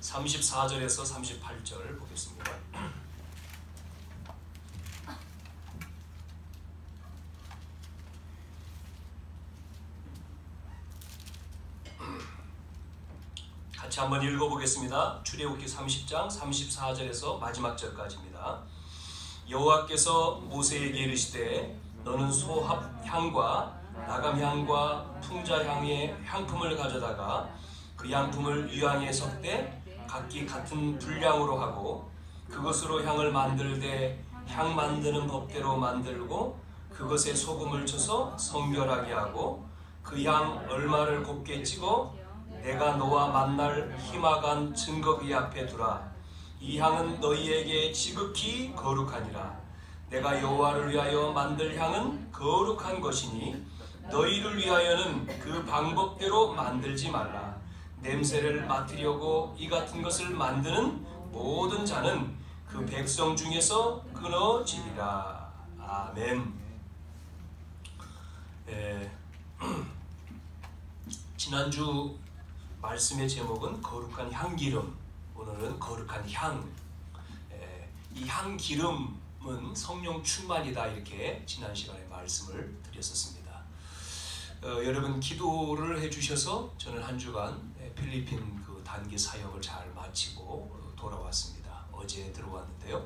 34절에서 38절 보겠습니다. 같이 한번 읽어보겠습니다. 출애굽기 30장 34절에서 마지막 절까지입니다. 여호와께서 모세에게 이르시되 너는 소합향과 나감향과 풍자향의 향품을 가져다가 그 향품을 유향에 섞되 각기 같은 분량으로 하고 그것으로 향을 만들되 향 만드는 법대로 만들고 그것에 소금을 쳐서 성결하게 하고 그 향 얼마를 곱게 찍어 내가 너와 만날 희마간 증거기 앞에 두라. 이 향은 너희에게 지극히 거룩하니라. 내가 여호와를 위하여 만들 향은 거룩한 것이니 너희를 위하여는 그 방법대로 만들지 말라. 냄새를 맡으려고 이 같은 것을 만드는 모든 자는 그 백성 중에서 끊어지리라. 아멘. 지난주 말씀의 제목은 거룩한 향기름, 오늘은 거룩한 향. 이 향기름은 성령 충만이다, 이렇게 지난 시간에 말씀을 드렸었습니다. 여러분 기도를 해주셔서 저는 한 주간 필리핀 그 단기 사역을 잘 마치고 돌아왔습니다. 어제 들어왔는데요.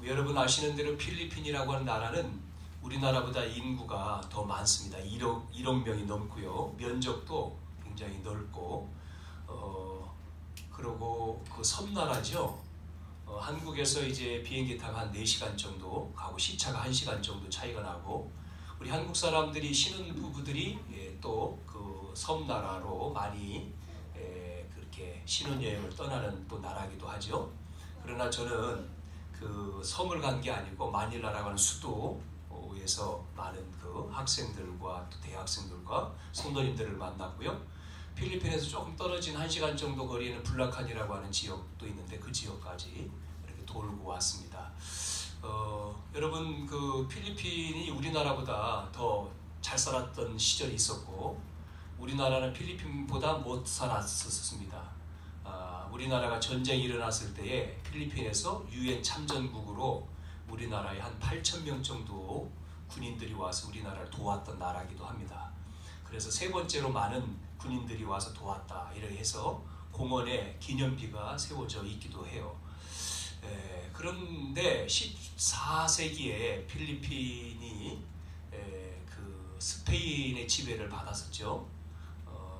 여러분 아시는 대로 필리핀이라고 하는 나라는 우리나라보다 인구가 더 많습니다. 1억 명이 넘고요. 면적도 굉장히 넓고, 그리고 그 섬나라죠. 한국에서 이제 비행기 타고 한 4시간 정도 가고 시차가 1시간 정도 차이가 나고, 우리 한국 사람들이 신혼 부부들이 또 그 섬나라로 많이 그렇게 신혼여행을 떠나는 또 나라기도 하죠. 그러나 저는 그 섬을 간 게 아니고 마닐라라고 하는 수도에서 많은 그 학생들과 또 대학생들과 성도님들을 만났고요. 필리핀에서 조금 떨어진 1시간 정도 거리에 있는 블라칸이라고 하는 지역도 있는데 그 지역까지 이렇게 돌고 왔습니다. 여러분 그 필리핀이 우리나라보다 더 잘 살았던 시절이 있었고 우리나라는 필리핀보다 못 살았었습니다. 우리나라가 전쟁이 일어났을 때에 필리핀에서 유엔 참전국으로 우리나라에 한 8,000명 정도 군인들이 와서 우리나라를 도왔던 나라이기도 합니다. 그래서 세 번째로 많은 군인들이 와서 도왔다 이렇게 해서 공원에 기념비가 세워져 있기도 해요. 그런데 14세기에 필리핀이 그 스페인의 지배를 받았었죠.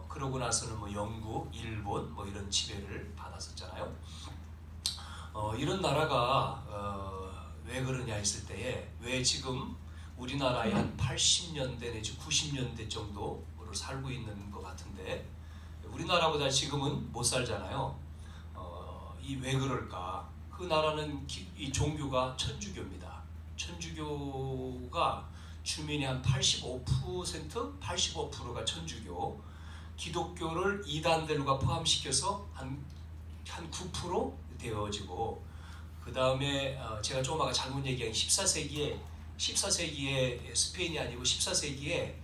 그러고 나서는 뭐 영국, 일본 뭐 이런 지배를 받았었잖아요. 이런 나라가 왜 그러냐 했을 때에 왜 지금 우리나라의 한 80년대 내지 90년대 정도로 살고 있는 것 같은데 우리나라보다 지금은 못 살잖아요. 이 왜 그럴까? 그 나라는 이 종교가 천주교입니다. 천주교가 주민의 한 85%가 천주교, 기독교를 이단들과 포함시켜서 한 9% 되어지고, 그 다음에 제가 조금 아까 잘못 얘기한 14세기에 스페인이 아니고 14세기에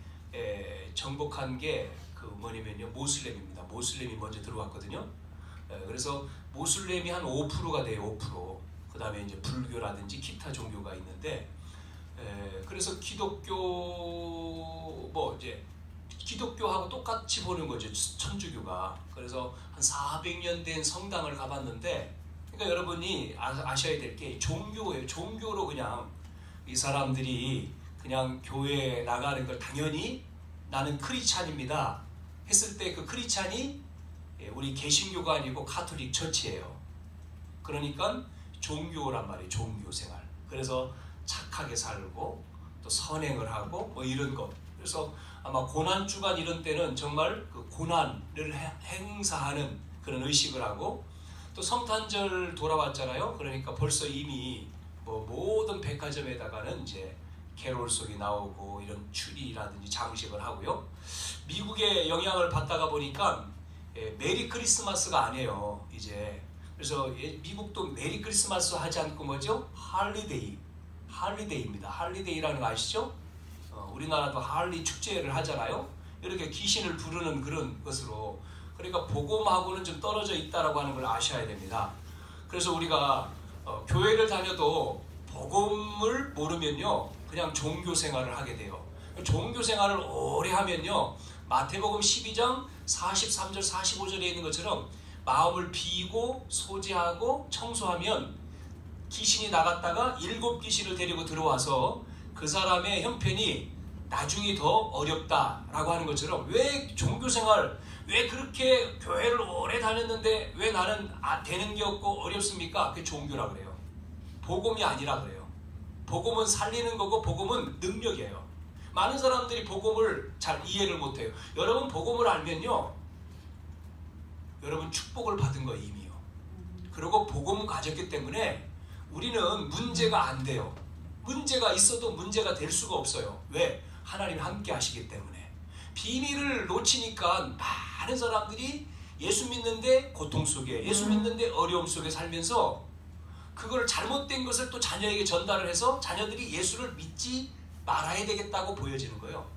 정복한 게 그 뭐냐면요, 모슬렘입니다. 모슬렘이 먼저 들어왔거든요. 그래서 모슬렘이 한 5%가 돼요. 5%. 그 다음에 이제 불교라든지 기타 종교가 있는데, 그래서 기독교하고 똑같이 보는 거죠, 천주교가. 그래서 한 400년 된 성당을 가봤는데, 그러니까 여러분이 아셔야 될 게 종교예요. 종교로 그냥 이 사람들이 그냥 교회에 나가는 걸 당연히 나는 크리스찬입니다 했을 때 그 크리스찬이 우리 개신교가 아니고 카톨릭 처치예요. 그러니까 종교란 말이에요. 종교 생활. 그래서 착하게 살고 또 선행을 하고 뭐 이런 것. 그래서 아마 고난주간 이런 때는 정말 그 고난을 행사하는 그런 의식을 하고, 또 성탄절 돌아왔잖아요. 그러니까 벌써 이미 뭐 모든 백화점에다가는 이제 캐롤송이 나오고 이런 추리라든지 장식을 하고요. 미국의 영향을 받다가 보니까 메리 크리스마스가 아니에요 이제. 그래서 미국도 메리 크리스마스 하지 않고 뭐죠? 할리데이입니다. 할리데이라는 거 아시죠? 우리나라도 할리 축제를 하잖아요. 이렇게 귀신을 부르는 그런 것으로 그러니까 복음하고는 좀 떨어져 있다라고 하는 걸 아셔야 됩니다. 그래서 우리가 교회를 다녀도 복음을 모르면요 그냥 종교 생활을 하게 돼요. 종교 생활을 오래 하면요 마태복음 12장 43절 45절에 있는 것처럼 마음을 비고 소지하고 청소하면 귀신이 나갔다가 7귀신을 데리고 들어와서 그 사람의 형편이 나중에 더 어렵다라고 하는 것처럼 왜 종교생활 왜 그렇게 교회를 오래 다녔는데 왜 나는 되는 게 없고 어렵습니까? 그게 종교라 그래요. 복음이 아니라 그래요. 복음은 살리는 거고 복음은 능력이에요. 많은 사람들이 복음을 잘 이해를 못해요. 여러분 복음을 알면요 여러분 축복을 받은 거예요 이미요. 그리고 복음을 가졌기 때문에 우리는 문제가 안 돼요. 문제가 있어도 문제가 될 수가 없어요. 왜? 하나님이 함께 하시기 때문에. 비밀을 놓치니까 많은 사람들이 예수 믿는데 고통 속에 예수 믿는데 어려움 속에 살면서 그걸 잘못된 것을 또 자녀에게 전달을 해서 자녀들이 예수를 믿지 말아야 되겠다고 보여지는 거예요.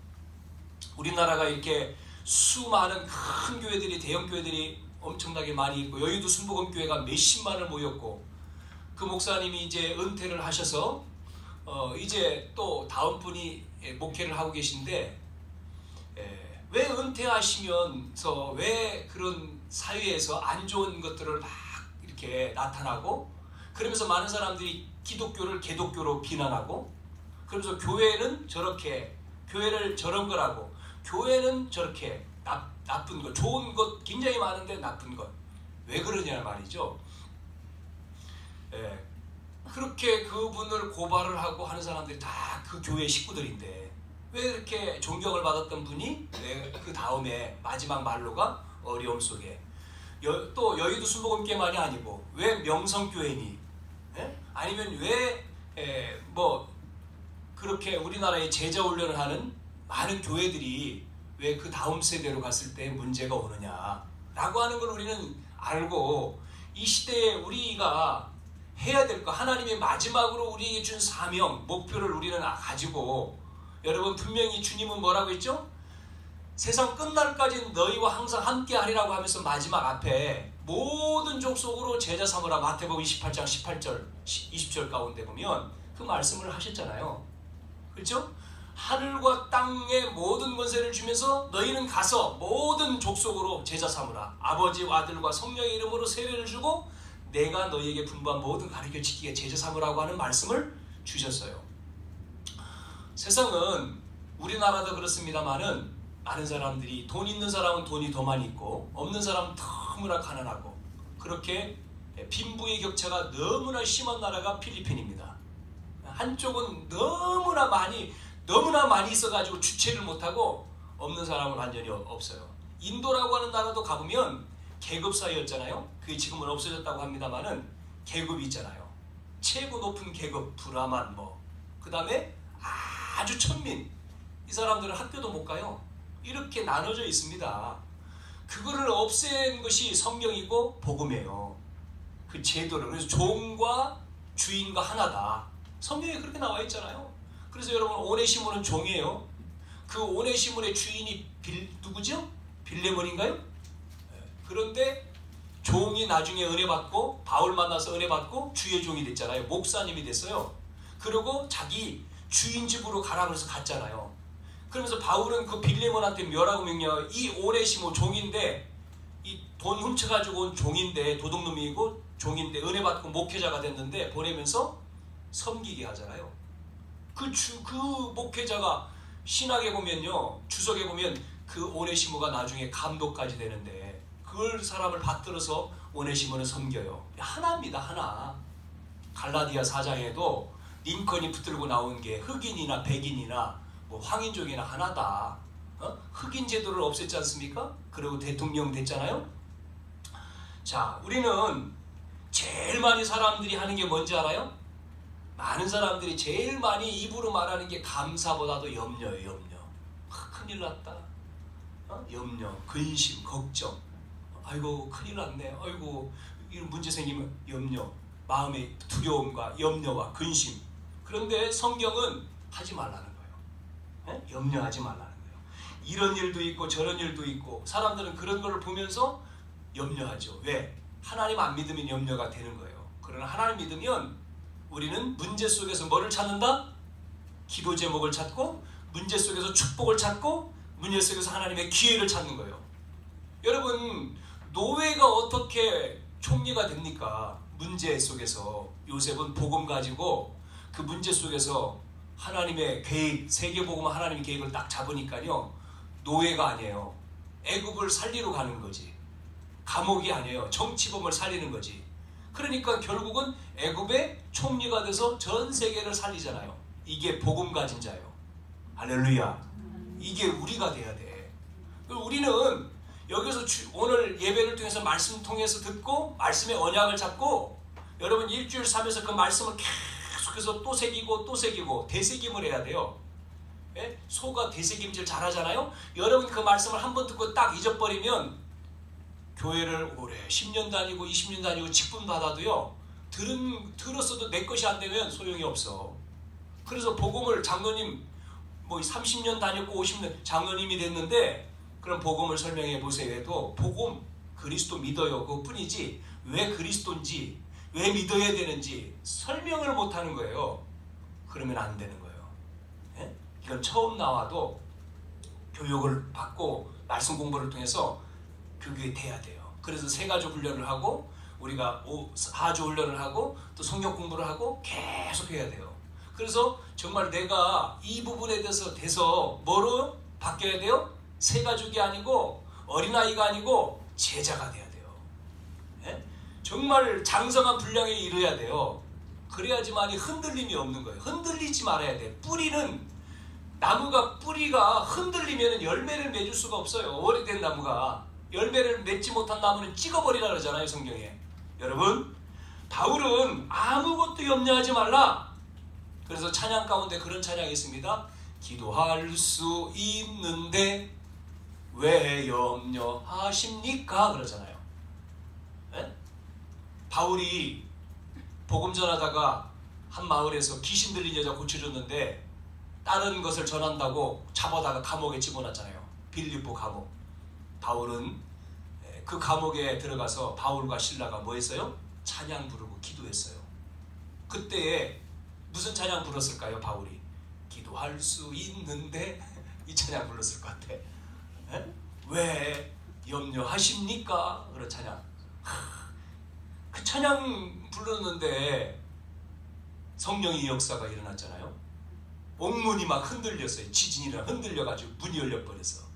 우리나라가 이렇게 수많은 큰 교회들이 대형 교회들이 엄청나게 많이 있고 여의도 순복음교회가 몇십만을 모였고 그 목사님이 이제 은퇴를 하셔서 이제 또 다음 분이 목회를 하고 계신데 왜 은퇴하시면서 왜 그런 사회에서 안 좋은 것들을 막 이렇게 나타나고 그러면서 많은 사람들이 기독교를 개독교로 비난하고 그러면서 교회는 저렇게 교회를 저런 거라고 교회는 저렇게 나쁜 것 좋은 것 굉장히 많은데 나쁜 것 왜 그러냐 말이죠. 그렇게 그분을 고발을 하고 하는 사람들이 다 그 교회 식구들인데 왜 이렇게 존경을 받았던 분이 그 다음에 마지막 말로가 어려움 속에 또 여의도 순복음교회만이 아니고 왜 명성교회니 아니면 왜 뭐 그렇게 우리나라에 제자 훈련을 하는 많은 교회들이 왜 그 다음 세대로 갔을 때 문제가 오느냐 라고 하는 걸 우리는 알고 이 시대에 우리가 해야 될 거 하나님의 마지막으로 우리에게 준 사명 목표를 우리는 가지고 여러분 분명히 주님은 뭐라고 했죠? 세상 끝날까지 너희와 항상 함께 하리라고 하면서 마지막 앞에 모든 족속으로 제자 삼으라 마태복음 28장 18절 20절 가운데 보면 그 말씀을 하셨잖아요. 그렇죠? 하늘과 땅의 모든 권세를 주면서 너희는 가서 모든 족속으로 제자 삼으라 아버지와 아들과 성령의 이름으로 세례를 주고 내가 너희에게 분부한 모든 가르쳐 지키게 제자 삼으라고 하는 말씀을 주셨어요. 세상은 우리나라도 그렇습니다만은 많은 사람들이 돈 있는 사람은 돈이 더 많이 있고 없는 사람은 너무나 가난하고 그렇게 빈부의 격차가 너무나 심한 나라가 필리핀입니다. 한쪽은 너무나 많이 있어가지고 주체를 못하고 없는 사람은 완전히 없어요. 인도라고 하는 나라도 가보면 계급 사회였잖아요. 그게 지금은 없어졌다고 합니다만은 계급이 있잖아요. 최고 높은 계급 브라만 그 다음에 아주 천민 이 사람들은 학교도 못 가요. 이렇게 나눠져 있습니다. 그거를 없앤 것이 성경이고 복음이에요. 그 제도를 그래서 종과 주인과 하나다. 성경에 그렇게 나와 있잖아요. 그래서 여러분 오네시모는 종이에요. 그 오네시모의 주인이 누구죠? 빌레몬인가요? 그런데 종이 나중에 은혜 받고 바울 만나서 은혜 받고 주의 종이 됐잖아요. 목사님이 됐어요. 그리고 자기 주인 집으로 가라 그래서 갔잖아요. 그러면서 바울은 그 빌레몬한테 뭐라고 명령? 이 오네시모 종인데 이 돈 훔쳐가지고 온 종인데 도둑놈이고 종인데 은혜 받고 목회자가 됐는데 보내면서 섬기게 하잖아요. 그 목회자가 신학에 보면요 주석에 보면 그 오네시모가 나중에 감독까지 되는데 그걸 사람을 받들어서 오네시모는 섬겨요. 하나입니다. 하나. 갈라디아 4장에도 링컨이 붙들고 나온 게 흑인이나 백인이나 황인족이나 하나다. 흑인 제도를 없앴지 않습니까? 그리고 대통령 됐잖아요. 자, 우리는 제일 많이 사람들이 하는 게 뭔지 알아요? 많은 사람들이 제일 많이 입으로 말하는 게 감사보다도 염려예요. 염려. 큰일 났다. 염려, 근심, 걱정. 아이고 큰일 났네. 아이고 이런 문제 생기면 염려. 마음의 두려움과 염려와 근심. 그런데 성경은 하지 말라는 거예요. 염려하지 말라는 거예요. 이런 일도 있고 저런 일도 있고 사람들은 그런 걸 보면서 염려하죠. 왜? 하나님 안 믿으면 염려가 되는 거예요. 그러나 하나님 믿으면 우리는 문제 속에서 뭐를 찾는다? 기도 제목을 찾고 문제 속에서 축복을 찾고 문제 속에서 하나님의 기회를 찾는 거예요. 여러분, 노예가 어떻게 총리가 됩니까? 문제 속에서. 요셉은 복음 가지고 그 문제 속에서 하나님의 계획, 세계복음 하나님의 계획을 딱 잡으니까요, 노예가 아니에요. 애굽을 살리러 가는 거지. 감옥이 아니에요. 정치범을 살리는 거지. 그러니까 결국은 애굽의 총리가 돼서 전 세계를 살리잖아요. 이게 복음 가진 자예요. 할렐루야. 이게 우리가 돼야 돼. 우리는 여기서 오늘 예배를 통해서 말씀 통해서 듣고 말씀의 언약을 잡고 여러분 일주일 삼에서 그 말씀을 계속해서 또 새기고 또 새기고 되새김을 해야 돼요. 예? 소가 되새김질 잘하잖아요. 여러분 그 말씀을 한번 듣고 딱 잊어버리면 교회를 오래 10년 다니고 20년 다니고 직분 받아도요, 들었어도 내 것이 안 되면 소용이 없어. 그래서 복음을 장로님 뭐 30년 다녔고 50년 장로님이 됐는데 그럼 복음을 설명해 보세요 해도 복음 그리스도 믿어요 그것뿐이지 왜 그리스도인지 왜 믿어야 되는지 설명을 못하는 거예요. 그러면 안 되는 거예요. 예? 이건 처음 나와도 교육을 받고 말씀 공부를 통해서 그게 돼야 돼요. 그래서 3가지 훈련을 하고 우리가 4주 훈련을 하고 또 성경 공부를 하고 계속 해야 돼요. 그래서 정말 내가 이 부분에 대해서 뭐로 바뀌어야 돼요? 새가족이 아니고 어린아이가 아니고 제자가 돼야 돼요. 예? 정말 장성한 분량에 이르러야 돼요. 그래야지만이 흔들림이 없는 거예요. 흔들리지 말아야 돼. 뿌리가 흔들리면 열매를 맺을 수가 없어요. 오래된 나무가. 열매를 맺지 못한 나무는 찍어버리라 그러잖아요, 성경에. 여러분, 바울은 아무것도 염려하지 말라. 그래서 찬양 가운데 그런 찬양이 있습니다. 기도할 수 있는데 왜 염려하십니까? 그러잖아요. 네? 바울이 복음 전하다가 한 마을에서 귀신 들린 여자 고쳐줬는데 다른 것을 전한다고 잡아다가 감옥에 집어넣었잖아요. 빌립보 감옥. 바울은 그 감옥에 들어가서 바울과 실라가 뭐 했어요? 찬양 부르고 기도했어요. 그때에 무슨 찬양 불렀을까요? 바울이 기도할 수 있는데 이 찬양 불렀을 것 같아. 에? 왜 염려하십니까? 그런 찬양. 그 찬양 불렀는데 성령의 역사가 일어났잖아요. 옥문이 막 흔들렸어요. 지진이라 흔들려가지고 문이 열려버렸어.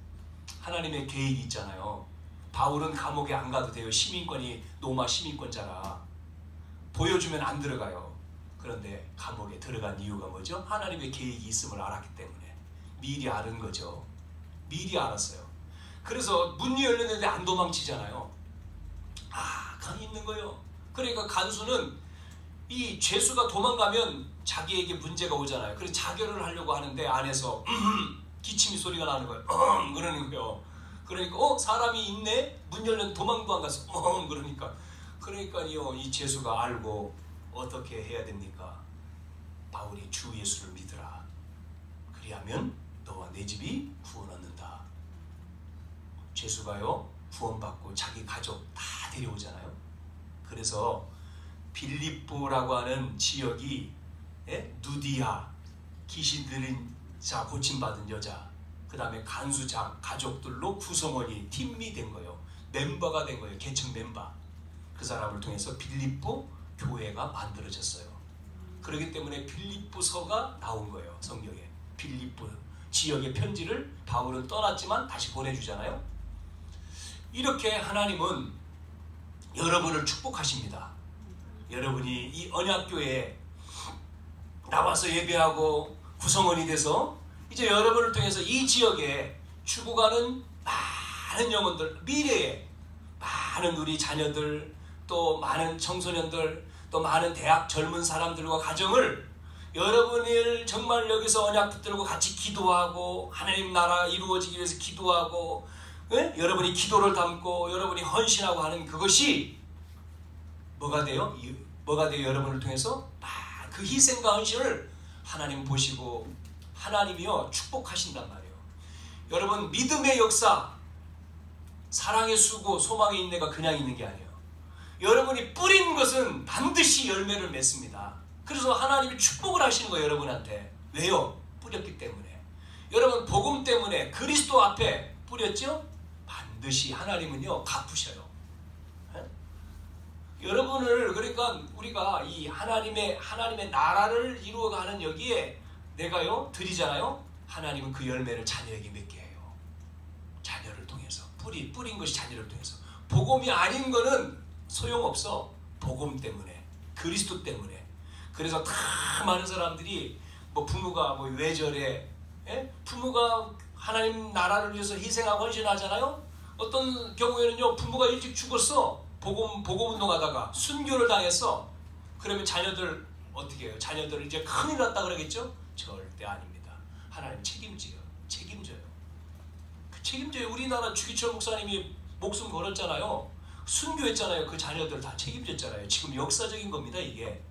하나님의 계획이 있잖아요. 바울은 감옥에 안 가도 돼요. 시민권이 로마 시민권자라. 보여주면 안 들어가요. 그런데 감옥에 들어간 이유가 뭐죠? 하나님의 계획이 있음을 알았기 때문에. 미리 아는 거죠. 미리 알았어요. 그래서 문이 열렸는데 안 도망치잖아요. 간이 있는 거예요. 그러니까 간수는 이 죄수가 도망가면 자기에게 문제가 오잖아요. 그래서 자결을 하려고 하는데 안에서 기침이 소리가 나는 거예요. 그러는 거예요. 그러니까 사람이 있네? 문 열렸는데 도망도 안 갔어. 그러니까요, 이 죄수가 알고 어떻게 해야 됩니까? 바울이 주 예수를 믿으라. 그리하면 너와 내 집이 구원 얻는다. 죄수가요, 구원받고 자기 가족 다 데려오잖아요. 그래서 빌립보라고 하는 지역이 누디아, 귀신 들린 자 고침받은 여자, 그 다음에 간수장 가족들로 구성원이 팀이 된 거예요. 멤버가 된 거예요. 계층 멤버. 그 사람을 통해서 빌립보 교회가 만들어졌어요. 그렇기 때문에 빌립보서가 나온 거예요. 성경에. 빌립보 지역의 편지를 바울은 떠났지만 다시 보내주잖아요. 이렇게 하나님은 여러분을 축복하십니다. 여러분이 이 언약교회에 나와서 예배하고 구성원이 돼서 이제 여러분을 통해서 이 지역에 죽어가는 많은 영혼들, 미래에 많은 우리 자녀들, 또 많은 청소년들, 또 많은 대학 젊은 사람들과 가정을 여러분을 정말 여기서 언약 붙들고 같이 기도하고 하나님 나라 이루어지기 위해서 기도하고 여러분이 기도를 담고 여러분이 헌신하고 하는 그것이 뭐가 돼요? 뭐가 돼요? 여러분을 통해서 그 희생과 헌신을 하나님 보시고 하나님이요 축복하신단 말이에요. 여러분, 믿음의 역사, 사랑의 수고, 소망의 인내가 그냥 있는 게 아니에요. 여러분이 뿌린 것은 반드시 열매를 맺습니다. 그래서 하나님이 축복을 하시는 거예요, 여러분한테. 왜요? 뿌렸기 때문에. 여러분, 복음 때문에 그리스도 앞에 뿌렸죠? 반드시 하나님은요, 갚으셔요. 에? 여러분을, 그러니까 우리가 이 하나님의 나라를 이루어가는 여기에 내가요, 드리잖아요? 하나님은 그 열매를 자녀에게 맺게 해요. 자녀를 통해서. 뿌린 것이 자녀를 통해서. 복음이 아닌 거는 소용없어. 복음 때문에, 그리스도 때문에. 그래서 다 많은 사람들이 뭐 부모가 뭐 왜 저래? 예? 부모가 하나님 나라를 위해서 희생하고 헌신하잖아요. 어떤 경우에는요, 부모가 일찍 죽었어. 복음 운동하다가 순교를 당했어. 그러면 자녀들 어떻게 해요? 자녀들 이제 큰일 났다 그러겠죠? 절대 아닙니다. 하나님 책임져요. 그 책임져요. 우리나라 주기철 목사님이 목숨 걸었잖아요. 순교했잖아요. 그 자녀들 다 책임졌잖아요. 지금 역사적인 겁니다, 이게.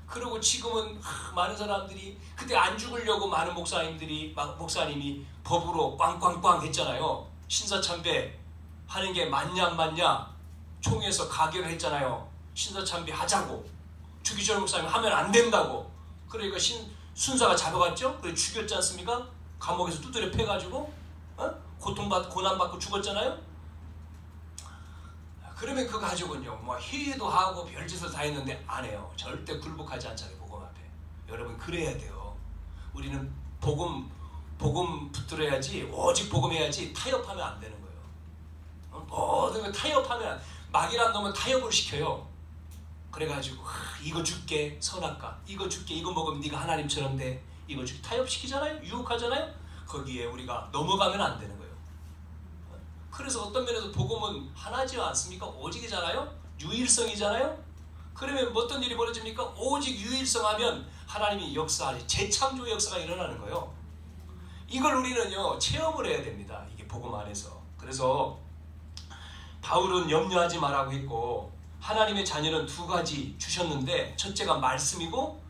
그리고 지금은 많은 사람들이 그때 안 죽으려고 많은 목사님이 법으로 꽝꽝꽝 했잖아요. 신사참배 하는 게 맞냐 안 맞냐 총회에서 가결을 했잖아요. 신사참배 하자고. 주기철 목사님 하면 안 된다고. 그러니까 순사가 잡아갔죠. 그래 죽였지 않습니까? 감옥에서 두드려 패가지고 고난받고 죽었잖아요. 그러면 그 가족은요, 뭐 회의도 하고 별짓을 다 했는데 안 해요. 절대 굴복하지 않잖아요, 복음 앞에. 여러분, 그래야 돼요. 우리는 복음 붙들어야지, 오직 복음해야지 타협하면 안 되는 거예요. 모든 걸 타협하면, 막이란 놈은 타협을 시켜요. 그래가지고 이거 줄게 선악과, 이거 줄게, 이거 먹으면 네가 하나님처럼 돼, 이거 줄게, 타협시키잖아요. 유혹하잖아요. 거기에 우리가 넘어가면 안 되는 거예요. 그래서 어떤 면에서 복음은 하나지 않습니까? 오직이잖아요. 유일성이잖아요. 그러면 어떤 일이 벌어집니까? 오직 유일성하면 하나님이 역사하지, 재창조의 역사가 일어나는 거예요. 이걸 우리는요, 체험을 해야 됩니다. 이게 복음 안에서. 그래서 바울은 염려하지 말라고 했고, 하나님의 자녀는 두 가지 주셨는데, 첫째가 말씀이고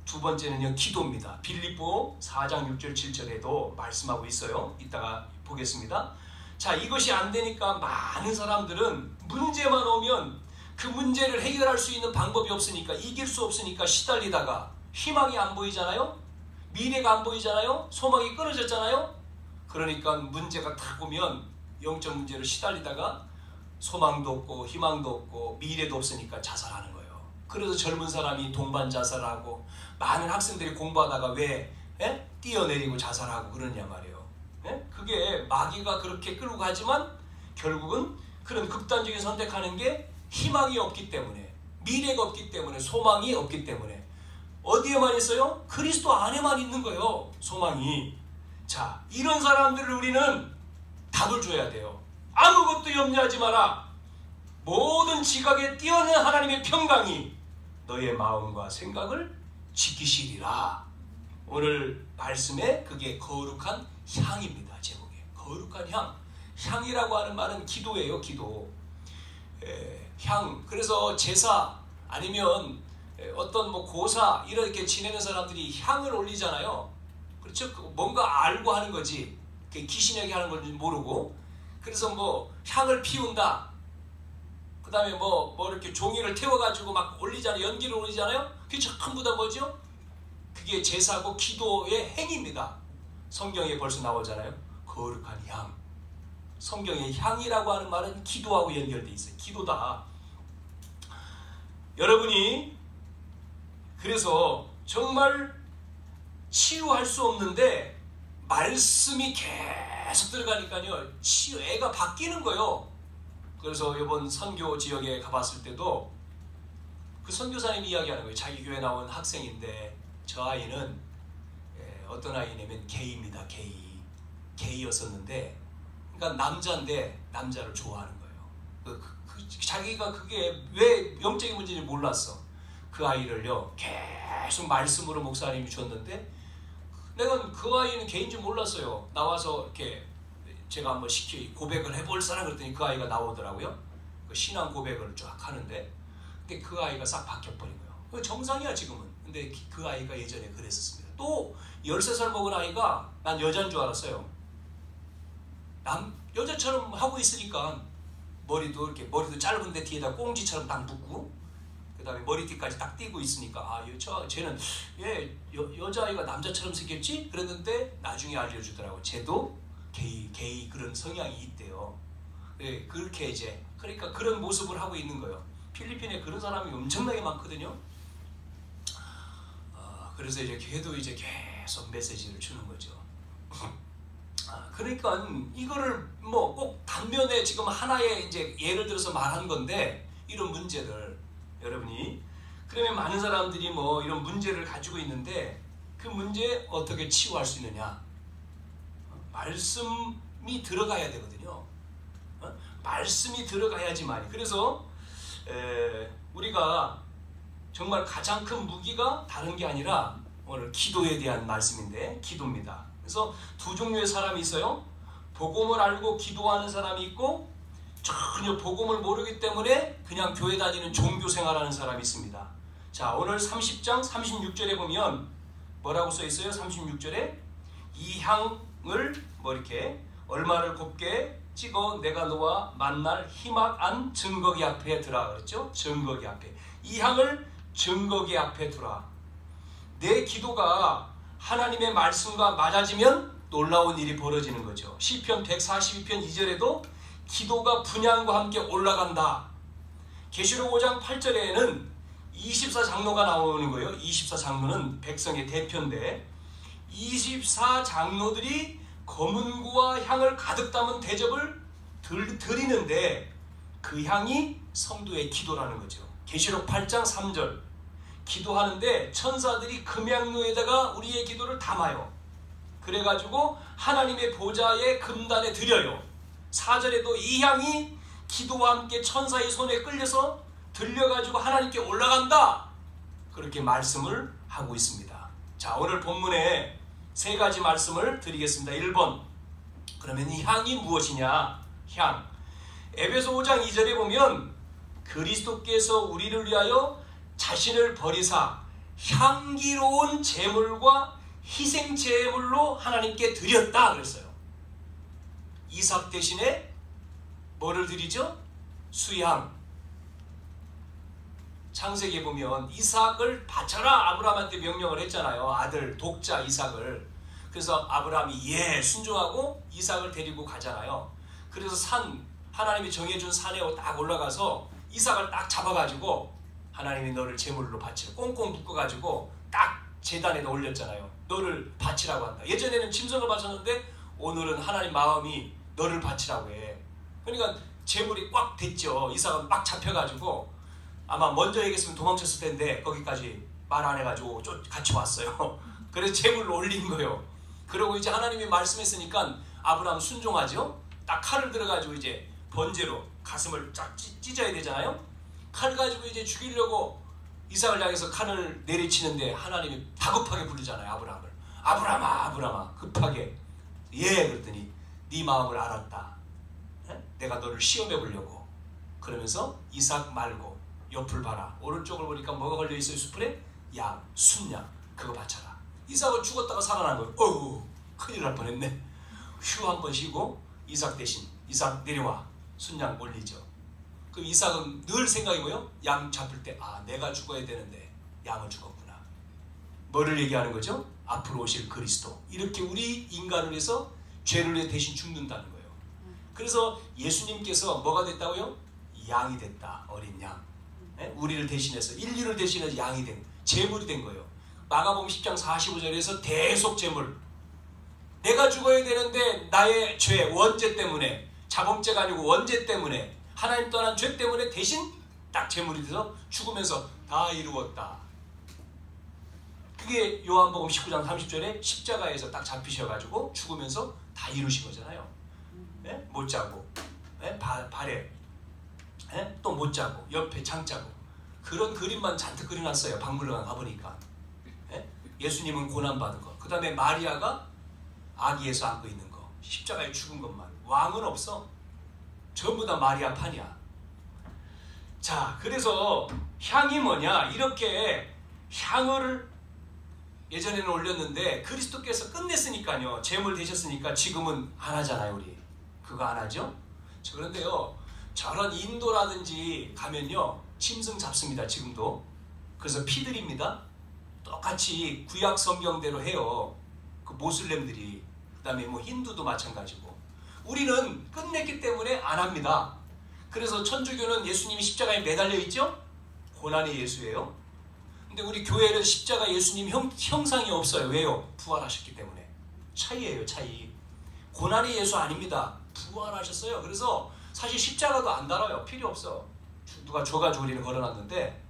두 번째는요, 기도입니다. 빌립보 4장 6절 7절에도 말씀하고 있어요. 이따가 보겠습니다. 자, 이것이 안 되니까 많은 사람들은 문제만 오면 그 문제를 해결할 수 있는 방법이 없으니까, 이길 수 없으니까 시달리다가 희망이 안 보이잖아요. 미래가 안 보이잖아요. 소망이 끊어졌잖아요. 그러니까 문제가 딱 오면 영적 문제로 시달리다가 소망도 없고 희망도 없고 미래도 없으니까 자살하는 거예요. 그래서 젊은 사람이 동반 자살하고, 많은 학생들이 공부하다가 왜 뛰어내리고 자살하고 그러냐 말이에요. 그게 마귀가 그렇게 끌고 가지만 결국은 그런 극단적인 선택하는 게 희망이 없기 때문에, 미래가 없기 때문에, 소망이 없기 때문에. 어디에만 있어요? 그리스도 안에만 있는 거예요, 소망이. 자, 이런 사람들을 우리는 답을 줘야 돼요. 아무것도 염려하지 마라. 모든 지각에 뛰어난 하나님의 평강이 너의 마음과 생각을 지키시리라. 오늘 말씀에 그게 거룩한 향입니다. 제목에 거룩한 향. 향이라고 하는 말은 기도예요. 기도. 향. 그래서 제사 아니면 어떤 뭐 고사 이렇게 지내는 사람들이 향을 올리잖아요. 그렇죠? 뭔가 알고 하는 거지. 귀신에게 하는 건지 모르고. 그래서 뭐 향을 피운다. 그 다음에 뭐 이렇게 종이를 태워가지고 막 올리잖아요. 연기를 올리잖아요. 그게 전부 다 뭐죠? 그게 제사고 기도의 행위입니다. 성경에 벌써 나오잖아요. 거룩한 향. 성경의 향이라고 하는 말은 기도하고 연결되어 있어요. 기도다. 여러분이 그래서 정말 치유할 수 없는데 말씀이 계속 들어가니까요, 애가 바뀌는 거예요. 그래서 이번 선교 지역에 가봤을 때도 그 선교사님이 이야기하는 거예요. 자기 교회 나온 학생인데 저 아이는 어떤 아이냐면 게이입니다. 게이였었는데, 그러니까 남자인데 남자를 좋아하는 거예요. 자기가 그게 왜 영적인 문제인지 몰랐어. 그 아이를요 계속 말씀으로 목사님이 줬는데, 내가 그 아이는 게이인지 몰랐어요. 나와서 이렇게 제가 한번 고백을 해볼 사람 그랬더니 그 아이가 나오더라고요. 그 신앙 고백을 쫙 하는데, 근데 그 아이가 싹 바뀌어버린 거예요. 정상이야 지금은. 근데 그 아이가 예전에 그랬었습니다. 또 13살 먹은 아이가 난 여자인 줄 알았어요. 여자처럼 하고 있으니까 머리도 짧은데 뒤에다 꽁지처럼 딱 묶고, 그 다음에 머리띠까지 딱 띄고 있으니까 쟤는 여자아이가 남자처럼 생겼지? 그랬는데 나중에 알려주더라고. 쟤도 게이 그런 성향이 있대요. 네, 그렇게 그러니까 그런 모습을 하고 있는 거예요. 필리핀에 그런 사람이 엄청나게 많거든요. 그래서 걔도 계속 메시지를 주는 거죠. 그러니까 이거를 꼭 단면에 지금 하나의 예를 들어서 말한 건데, 이런 문제들 여러분이, 그러면 많은 사람들이 이런 문제를 가지고 있는데, 그 문제 어떻게 치유할 수 있느냐? 말씀이 들어가야 되거든요. 말씀이 들어가야지만. 그래서 우리가 정말 가장 큰 무기가 다른 게 아니라 오늘 기도에 대한 말씀인데, 기도입니다. 그래서 두 종류의 사람이 있어요. 복음을 알고 기도하는 사람이 있고, 전혀 복음을 모르기 때문에 그냥 교회 다니는 종교 생활하는 사람이 있습니다. 자, 오늘 30장 36절에 보면 뭐라고 써 있어요? 36절에 이 향을 이렇게 얼마를 곱게 찍어 내가 너와 만날 희망한 증거기 앞에 두라 그랬죠? 증거기 앞에. 이 향을 증거기 앞에 두라. 내 기도가 하나님의 말씀과 맞아지면 놀라운 일이 벌어지는 거죠. 시편 142편 2절에도 기도가 분향과 함께 올라간다. 계시록 5장 8절에는 24장로가 나오는 거예요. 24장로는 백성의 대표인데, 24장로들이 검은고와 향을 가득 담은 대접을 드리는데, 그 향이 성도의 기도라는 거죠. 계시록 8장 3절 기도하는데 천사들이 금향로에다가 우리의 기도를 담아요. 그래가지고 하나님의 보좌의 금단에 드려요. 4절에도 이 향이 기도와 함께 천사의 손에 끌려서 들려가지고 하나님께 올라간다. 그렇게 말씀을 하고 있습니다. 자, 오늘 본문에 세 가지 말씀을 드리겠습니다. 1번, 그러면 이 향이 무엇이냐? 향. 에베소 5장 2절에 보면 그리스도께서 우리를 위하여 자신을 버리사 향기로운 제물과 희생 제물로 하나님께 드렸다 그랬어요. 이삭 대신에 뭐를 드리죠? 수양. 창세기에 보면 이삭을 바쳐라 아브라함한테 명령을 했잖아요. 아들 독자 이삭을. 그래서 아브라함이 순종하고 이삭을 데리고 가잖아요. 그래서 하나님이 정해준 산에 딱 올라가서 이삭을 딱 잡아가지고 하나님이 너를 제물로 바치라 꽁꽁 묶어가지고 딱 제단에다 올렸잖아요. 너를 바치라고 한다. 예전에는 짐승을 바쳤는데 오늘은 하나님 마음이 너를 바치라고 해. 그러니까 제물이 꽉 됐죠. 이삭은 막 잡혀가지고 아마 먼저 얘기했으면 도망쳤을 텐데 거기까지 말 안 해가지고 같이 왔어요. 그래서 제물로 올린 거예요. 그리고 이제 하나님이 말씀했으니까 아브라함 순종하죠. 딱 칼을 들어가지고 이제 번제로 가슴을 쫙 찢어야 되잖아요. 칼 가지고 이제 죽이려고 이삭을 향해서 칼을 내리치는데 하나님이 다급하게 부르잖아요. 아브라함을. 아브라함아 아브라함아 급하게. 그랬더니 네 마음을 알았다. 내가 너를 시험해 보려고. 그러면서 이삭 말고 옆을 봐라. 오른쪽을 보니까 뭐가 걸려있어요? 수풀에? 양, 순양. 그거 바쳐라. 이삭은 죽었다가 살아난 거예요. 어우 큰일 날 뻔했네. 휴 한 번 쉬고 이삭 대신 이삭 내려와. 순양 올리죠. 그럼 이삭은 늘 생각이 뭐예요? 양 잡을 때 내가 죽어야 되는데 양은 죽었구나. 뭐를 얘기하는 거죠? 앞으로 오실 그리스도. 이렇게 우리 인간을 위해서 죄를 위해 대신 죽는다는 거예요. 그래서 예수님께서 뭐가 됐다고요? 양이 됐다. 어린 양. 우리를 대신해서 인류를 대신해서 양이 된 제물이 된 거예요. 마가복음 10장 45절에서 대속 제물. 내가 죽어야 되는데 나의 죄 원죄 때문에, 자범죄가 아니고 원죄 때문에, 하나님 떠난 죄 때문에 대신 딱 제물이 돼서 죽으면서 다 이루었다. 그게 요한복음 19장 30절에 십자가에서 딱 잡히셔가지고 죽으면서 다 이루신 거잖아요. 못 자고 발에 또 못 자고 옆에 장자고 그런 그림만 잔뜩 그려놨어요. 박물관 가보니까. 예수님은 고난받은 거, 그 다음에 마리아가 아기에서 안고 있는 거, 십자가에 죽은 것만. 왕은 없어. 전부 다 마리아 판이야. 자, 그래서 향이 뭐냐? 이렇게 향을 예전에는 올렸는데 그리스도께서 끝냈으니까요. 제물 되셨으니까 지금은 안 하잖아요. 우리 그거 안 하죠? 그런데요, 저런 인도라든지 가면요, 짐승 잡습니다. 지금도. 그래서 피들입니다. 똑같이 구약 성경대로 해요. 그 모슬렘들이. 그 다음에 뭐 힌두도 마찬가지고. 우리는 끝냈기 때문에 안 합니다. 그래서 천주교는 예수님이 십자가에 매달려 있죠? 고난의 예수예요. 근데 우리 교회는 십자가 예수님 형상이 없어요. 왜요? 부활하셨기 때문에. 차이예요, 차이. 고난의 예수 아닙니다. 부활하셨어요. 그래서 사실 십자가도 안 달아요. 필요 없어. 누가 줘가지고 우리는 걸어놨는데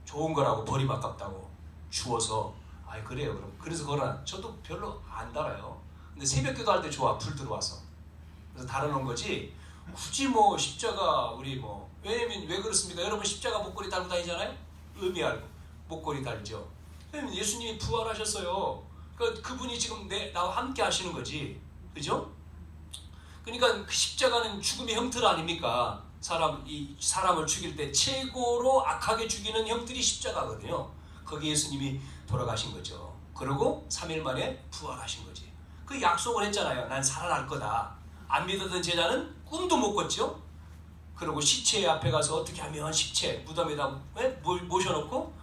좋은 거라고 버림 아깝다고 주워서 아이 그래요. 그럼 그래서 걸어놔. 저도 별로 안 달아요. 근데 새벽기도 할 때 좋아. 불 들어와서. 그래서 달아놓은 거지. 굳이 뭐 십자가 우리 뭐 왜냐면 왜 그렇습니까? 여러분 십자가 목걸이 달고 다니잖아요. 의미 알고 목걸이 달죠. 왜냐면 예수님이 부활하셨어요. 그러니까 그분이 지금 나와 함께 하시는 거지. 그죠? 그러니까 그 십자가는 죽음의 형틀 아닙니까? 사람을 죽일 때 최고로 악하게 죽이는 형틀이 십자가거든요. 거기 예수님이 돌아가신 거죠. 그리고 3일 만에 부활하신 거지. 그 약속을 했잖아요. 난 살아날 거다. 안 믿었던 제자는 꿈도 못 꿨죠. 그리고 시체 앞에 가서 어떻게 하면 시체 무덤에다 모셔놓고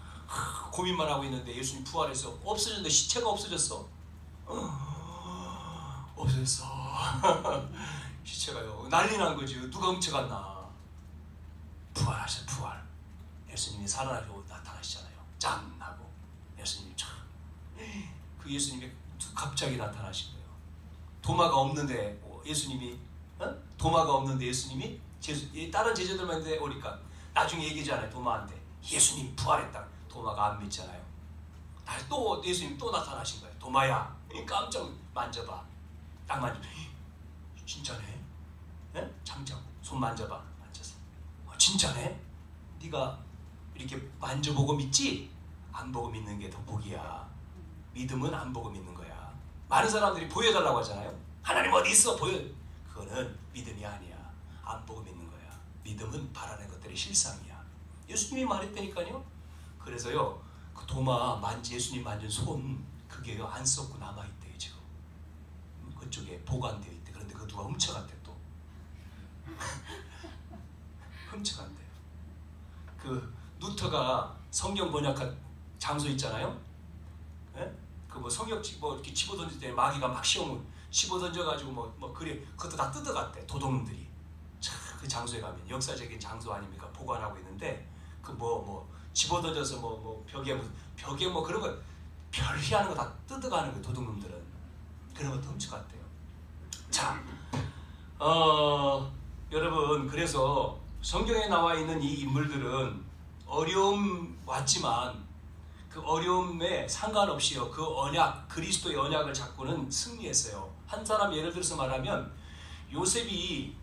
고민만 하고 있는데 예수님 부활해서 없어졌는데 시체가 없어졌어. 없어졌어. 시체가요. 난리 난 거죠. 누가 훔쳐갔나. 부활하셨어. 부활. 예수님이 살아나고 나타나시잖아요. 짠 하고 예수님이 참. 그 예수님이 갑자기 나타나신 거예요. 도마가 없는데 예수님이 도마가 없는데 예수님이 다른 제자들만 오니까 나중에 얘기잖아요. 도마한테 예수님 부활했다. 도마가 안 믿잖아요. 또 예수님 또 나타나신 거예요. 도마야 깜짝 만져봐. 딱 만져. 진짜네. 장자고 손 만져봐. 만져서 진짜네. 네가 이렇게 만져보고 믿지? 안 보고 믿는 게 더 복이야. 믿음은 안 보고 믿는 거야. 많은 사람들이 보여달라고 하잖아요. 하나님 어디 있어? 보여. 그거는 믿음이 아니야. 안 보고 믿는 거야. 믿음은 바라는 것들이 실상이야. 예수님이 말했다니까요. 그래서요, 그 도마 예수님 만진 손 그게요 안 썩고 남아있대요. 지금 그쪽에 보관되어 있대. 그런데 그거 누가 훔쳐갔대 또. 훔쳐간대요. 그 루터가 성경 번역한 장소 있잖아요. 그 뭐 성경책 뭐 이렇게 집어던질 때 마귀가 막 시험 집어던져가지고 뭐 그래 그것도 다 뜯어갔대. 도둑놈들이. 그 장소에 가면 역사적인 장소 아닙니까? 보관하고 있는데 그 뭐 집어던져서 뭐 벽에 뭐 그런 거 별희하는 거 다 뜯어가는 거 도둑놈들은. 그런 것도 훔쳐갔대요. 자, 여러분 그래서 성경에 나와 있는 이 인물들은 어려움 왔지만 그 어려움에 상관없이요 그 언약 그리스도의 언약을 잡고는 승리했어요. 한 사람 예를 들어서 말하면 요셉이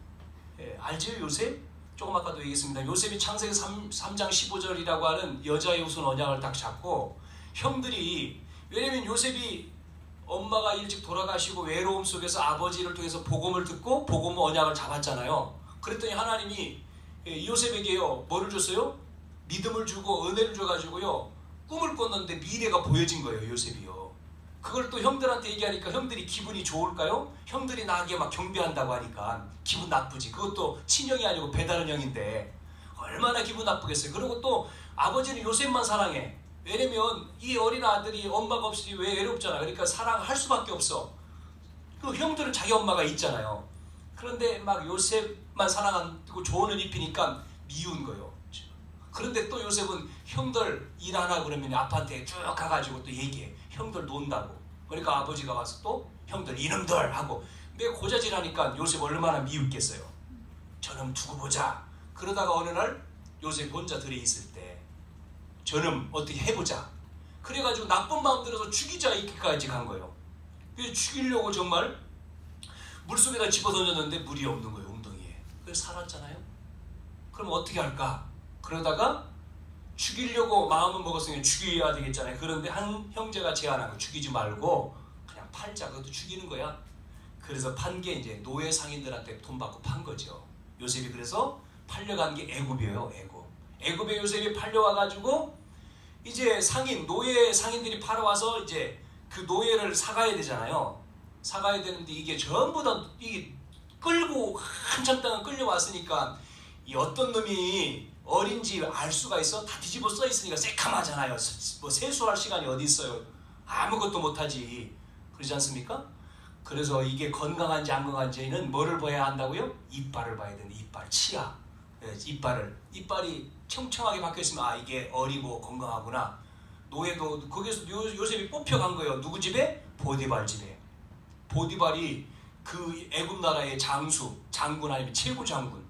알죠? 요셉? 조금 아까도 얘기했습니다. 요셉이 창세기 3장 15절이라고 하는 여자의 우선 언약을 딱 잡고 형들이 왜냐면 요셉이 엄마가 일찍 돌아가시고 외로움 속에서 아버지를 통해서 복음을 듣고 복음 언약을 잡았잖아요. 그랬더니 하나님이 요셉에게요 뭐를 줬어요? 믿음을 주고 은혜를 줘가지고요 꿈을 꿨는데 미래가 보여진 거예요. 요셉이요. 그걸 또 형들한테 얘기하니까 형들이 기분이 좋을까요? 형들이 나에게 막 경배한다고 하니까 기분 나쁘지. 그것도 친형이 아니고 배다른 형인데 얼마나 기분 나쁘겠어요. 그리고 또 아버지는 요셉만 사랑해. 왜냐면 이 어린 아들이 엄마가 없이 왜 외롭잖아. 그러니까 사랑할 수밖에 없어. 그 형들은 자기 엄마가 있잖아요. 그런데 막 요셉만 사랑하고 조언을 입히니까 미운 거예요. 그런데 또 요셉은 형들 일 안 하고 그러면 아빠한테 쭉 가가지고 또 얘기해. 형들 논다고. 그러니까 아버지가 와서 또 형들 이놈들 하고 매 고자질하니까 요셉 얼마나 미웠겠어요. 저놈 두고 보자. 그러다가 어느 날 요셉 혼자 들어있을 때 저놈 어떻게 해보자. 그래가지고 나쁜 마음 들어서 죽이자 이렇게까지 간 거예요. 그래서 죽이려고 정말 물속에다 집어던졌는데 물이 없는 거예요. 웅덩이에. 그래서 살았잖아요. 그럼 어떻게 할까? 그러다가 죽이려고 마음은 먹었으니 죽여야 되겠잖아요. 그런데 한 형제가 제안하고 죽이지 말고 그냥 팔자. 그것도 죽이는 거야. 그래서 판 게 이제 노예 상인들한테 돈 받고 판 거죠. 요셉이 그래서 팔려간 게 애굽이에요. 애굽에 요셉이 팔려와가지고 이제 노예 상인들이 팔아와서 이제 그 노예를 사가야 되잖아요. 사가야 되는데 이게 전부 다 이게 끌고 한참 동안 끌려왔으니까 이 어떤 놈이 어린지 알 수가 있어? 다 뒤집어 써 있으니까 새카마잖아요. 뭐 세수할 시간이 어디 있어요? 아무것도 못하지. 그러지 않습니까? 그래서 이게 건강한지 안 건강한지는 뭐를 봐야 한다고요? 이빨을 봐야 되는데, 이빨, 치아. 이빨이 청청하게 박혀있으면 아, 이게 어리고 건강하구나. 노예도 거기서 요셉이 뽑혀간 거예요. 누구 집에? 보디발 집에. 보디발이 그 애굽 나라의 장군 아니면 최고 장군.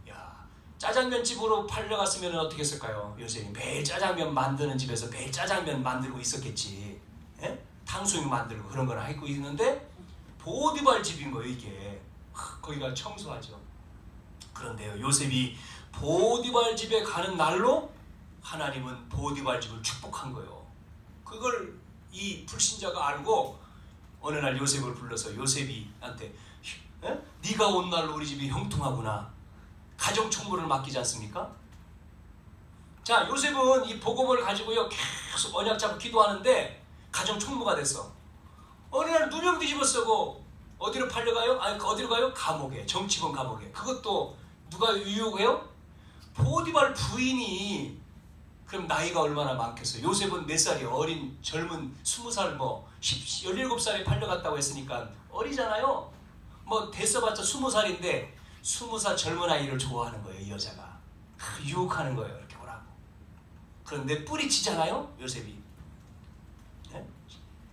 야, 짜장면 집으로 팔려갔으면 어떻게 했을까요? 요셉이 매일 짜장면 만드는 집에서 매일 짜장면 만들고 있었겠지. 예? 탕수육 만들고 그런 거나 하고 있는데 보디발 집인 거예요, 이게. 거기가 청소하죠. 그런데요, 요셉이 보디발 집에 가는 날로 하나님은 보디발 집을 축복한 거예요. 그걸 이 불신자가 알고 어느 날 요셉을 불러서 요셉이한테 네가 온 날로 우리 집이 형통하구나. 가정 총무를 맡기지 않습니까? 자, 요셉은 이 복음을 가지고요 계속 언약 잡고 기도하는데 가정 총무가 됐어. 어느 날 누명 뒤집어 쓰고 어디로 팔려가요? 아니, 어디로 가요? 감옥에, 정치범 감옥에. 그것도 누가 유혹해요? 보디발 부인이. 그럼 나이가 얼마나 많겠어요? 요셉은 몇 살이에요? 어린 젊은 20살 뭐 17살에 팔려갔다고 했으니까 어리잖아요. 뭐 됐어봤자 20살인데 20살 젊은 아이를 좋아하는 거예요, 이 여자가. 유혹하는 거예요, 이렇게 오라고. 그런데 뿌리치잖아요, 요셉이. 네?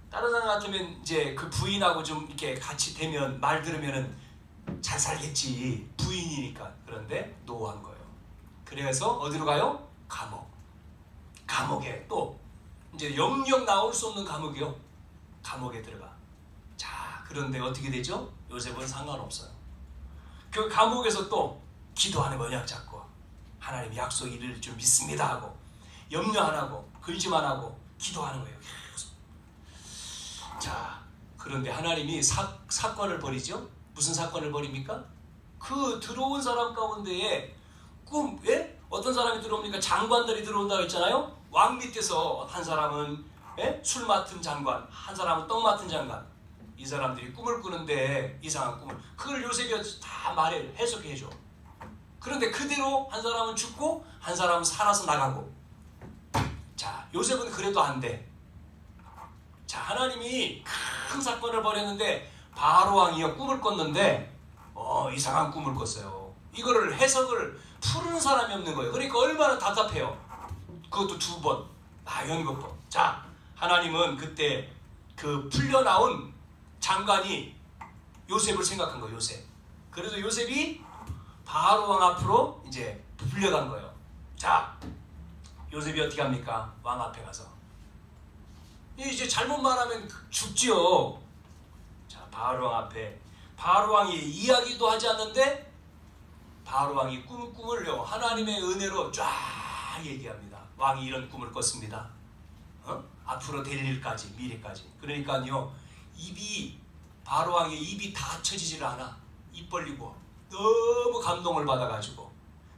다른 사람 같으면 이제 그 부인하고 좀 이렇게 같이 되면 말 들으면은 잘 살겠지, 부인이니까. 그런데 노한 거예요. 그래서 어디로 가요? 감옥에. 또 이제 영영 나올 수 없는 감옥이요. 감옥에 들어가. 자, 그런데 어떻게 되죠? 요셉은 상관없어요. 그 감옥에서 또 기도하는 언약 잡고 하나님 약속 이룰 줄 믿습니다 하고 염려 안 하고 근심 안 하고 기도하는 거예요. 계속. 자, 그런데 하나님이 사건을 벌이죠. 무슨 사건을 벌입니까? 그 들어온 사람 가운데에 어떤 사람이 들어옵니까? 장관들이 들어온다고 했잖아요. 왕 밑에서 한 사람은 술 맡은 장관, 한 사람은 떡 맡은 장관. 이 사람들이 꿈을 꾸는데 이상한 꿈을. 그걸 요셉이 다 해석해 해줘. 그런데 그대로 한 사람은 죽고 한 사람은 살아서 나가고. 자, 요셉은 그래도 안 돼. 자, 하나님이 큰 사건을 벌였는데 바로 왕이요 꿈을 꿨는데 이상한 꿈을 꿨어요. 이거를 해석을 푸는 사람이 없는 거예요. 그러니까 얼마나 답답해요. 그것도 2번, 7번. 자, 하나님은 그때 그 풀려나온 장관이 요셉을 생각한 거예요. 요셉. 그래서 요셉이 바로 왕 앞으로 이제 불려간 거예요. 자, 요셉이 어떻게 합니까? 왕 앞에 가서 이제 잘못 말하면 죽지요. 자, 바로 왕 앞에 바로 왕이 이야기도 하지 않는데 바로 왕이 꿈을요 하나님의 은혜로 쫙 얘기합니다. 왕이 이런 꿈을 꿨습니다. 앞으로 될 일까지, 미래까지. 그러니까요, 바로 왕의 입이 닫혀지질 않아. 입 벌리고 너무 감동을 받아가지고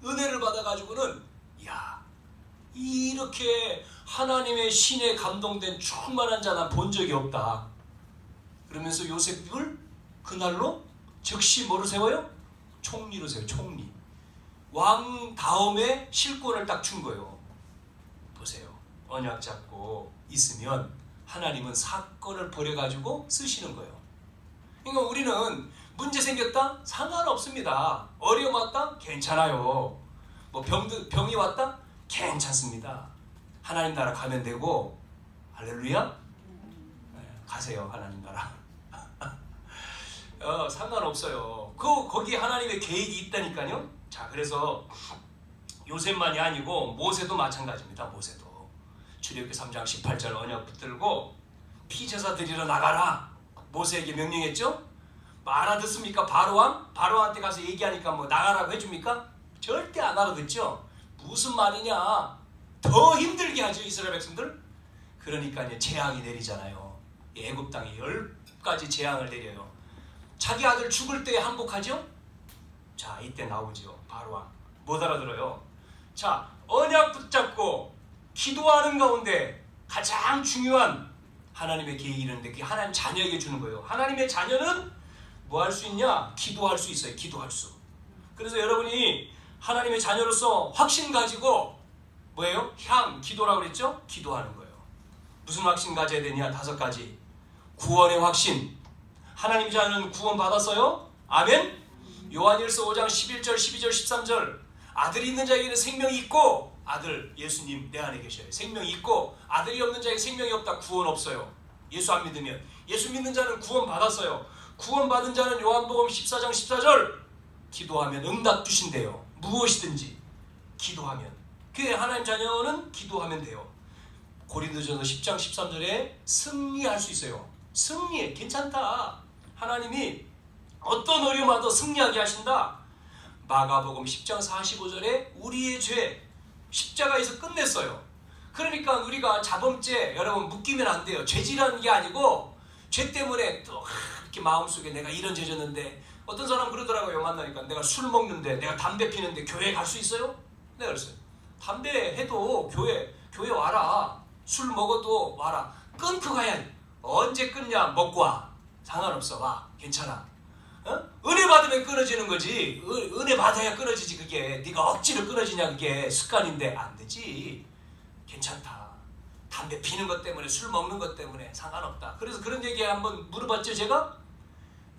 은혜를 받아가지고는 야, 이렇게 하나님의 신에 감동된 충만한 자 난 본 적이 없다. 그러면서 요셉을 그날로 즉시 뭐로 세워요? 총리로 세워요. 총리. 왕 다음에 실권을 딱 준 거예요. 보세요. 언약 잡고 있으면 하나님은 사건을 벌여가지고 쓰시는 거예요. 그러니까 우리는 문제 생겼다? 상관없습니다. 어려움 왔다? 괜찮아요. 뭐 병이 왔다? 괜찮습니다. 하나님 나라 가면 되고. 할렐루야? 네, 가세요, 하나님 나라. 상관없어요. 거기 하나님의 계획이 있다니까요. 자, 그래서 요셉만이 아니고 모세도 마찬가지입니다. 모세도 출애굽기 3장 18절 언약 붙들고 피제사 드리러 나가라. 모세에게 명령했죠. 뭐 알아듣습니까? 바로왕한테 가서 얘기하니까 뭐 나가라고 해줍니까? 절대 안 알아듣죠. 무슨 말이냐. 더 힘들게 하죠, 이스라엘 백성들. 그러니까 이제 재앙이 내리잖아요. 애굽 땅에 10가지 재앙을 내려요. 자기 아들 죽을 때 항복하죠? 자, 이때 나오죠. 바로왕. 못 알아들어요. 자, 언약 붙잡고 기도하는 가운데 가장 중요한 하나님의 계획이 있는데 그게 하나님 자녀에게 주는 거예요. 하나님의 자녀는 뭐 할 수 있냐? 기도할 수 있어요. 기도할 수. 그래서 여러분이 하나님의 자녀로서 확신 가지고 뭐예요? 기도라고 그랬죠? 기도하는 거예요. 무슨 확신 가져야 되냐? 5가지. 구원의 확신. 하나님 자녀는 구원 받았어요? 아멘? 요한일서 5장 11절, 12절, 13절. 아들이 있는 자에게는 생명이 있고, 아들 예수님 내 안에 계셔요. 생명이 있고, 아들이 없는 자에게 생명이 없다. 구원 없어요. 예수 안 믿으면. 예수 믿는 자는 구원 받았어요. 구원 받은 자는 요한복음 14장 14절 기도하면 응답 주신대요. 무엇이든지 기도하면. 그 하나님 자녀는 기도하면 돼요. 고린도전서 10장 13절에 승리할 수 있어요. 승리해. 괜찮다. 하나님이 어떤 어려움 와도 승리하게 하신다. 마가복음 10장 45절에 우리의 죄 십자가에서 끝냈어요. 그러니까 우리가 자범죄 여러분 묶이면 안 돼요. 죄질하는 게 아니고 죄 때문에 또 이렇게 마음속에 내가 이런 죄 졌는데 어떤 사람 그러더라고요. 만나니까 내가 술 먹는데 내가 담배 피는데 교회 갈 수 있어요? 내가 그랬어요. 담배 해도 교회 와라. 술 먹어도 와라. 끊고 가야 돼. 언제 끊냐? 먹고 와. 상관없어. 와. 괜찮아. 어? 은혜 받으면 끊어지는 거지. 은혜 받아야 끊어지지. 그게 네가 억지로 끊어지냐. 그게 습관인데 안 되지. 괜찮다. 담배 피는 것 때문에 술 먹는 것 때문에 상관없다. 그래서 그런 얘기 한번 물어봤죠 제가?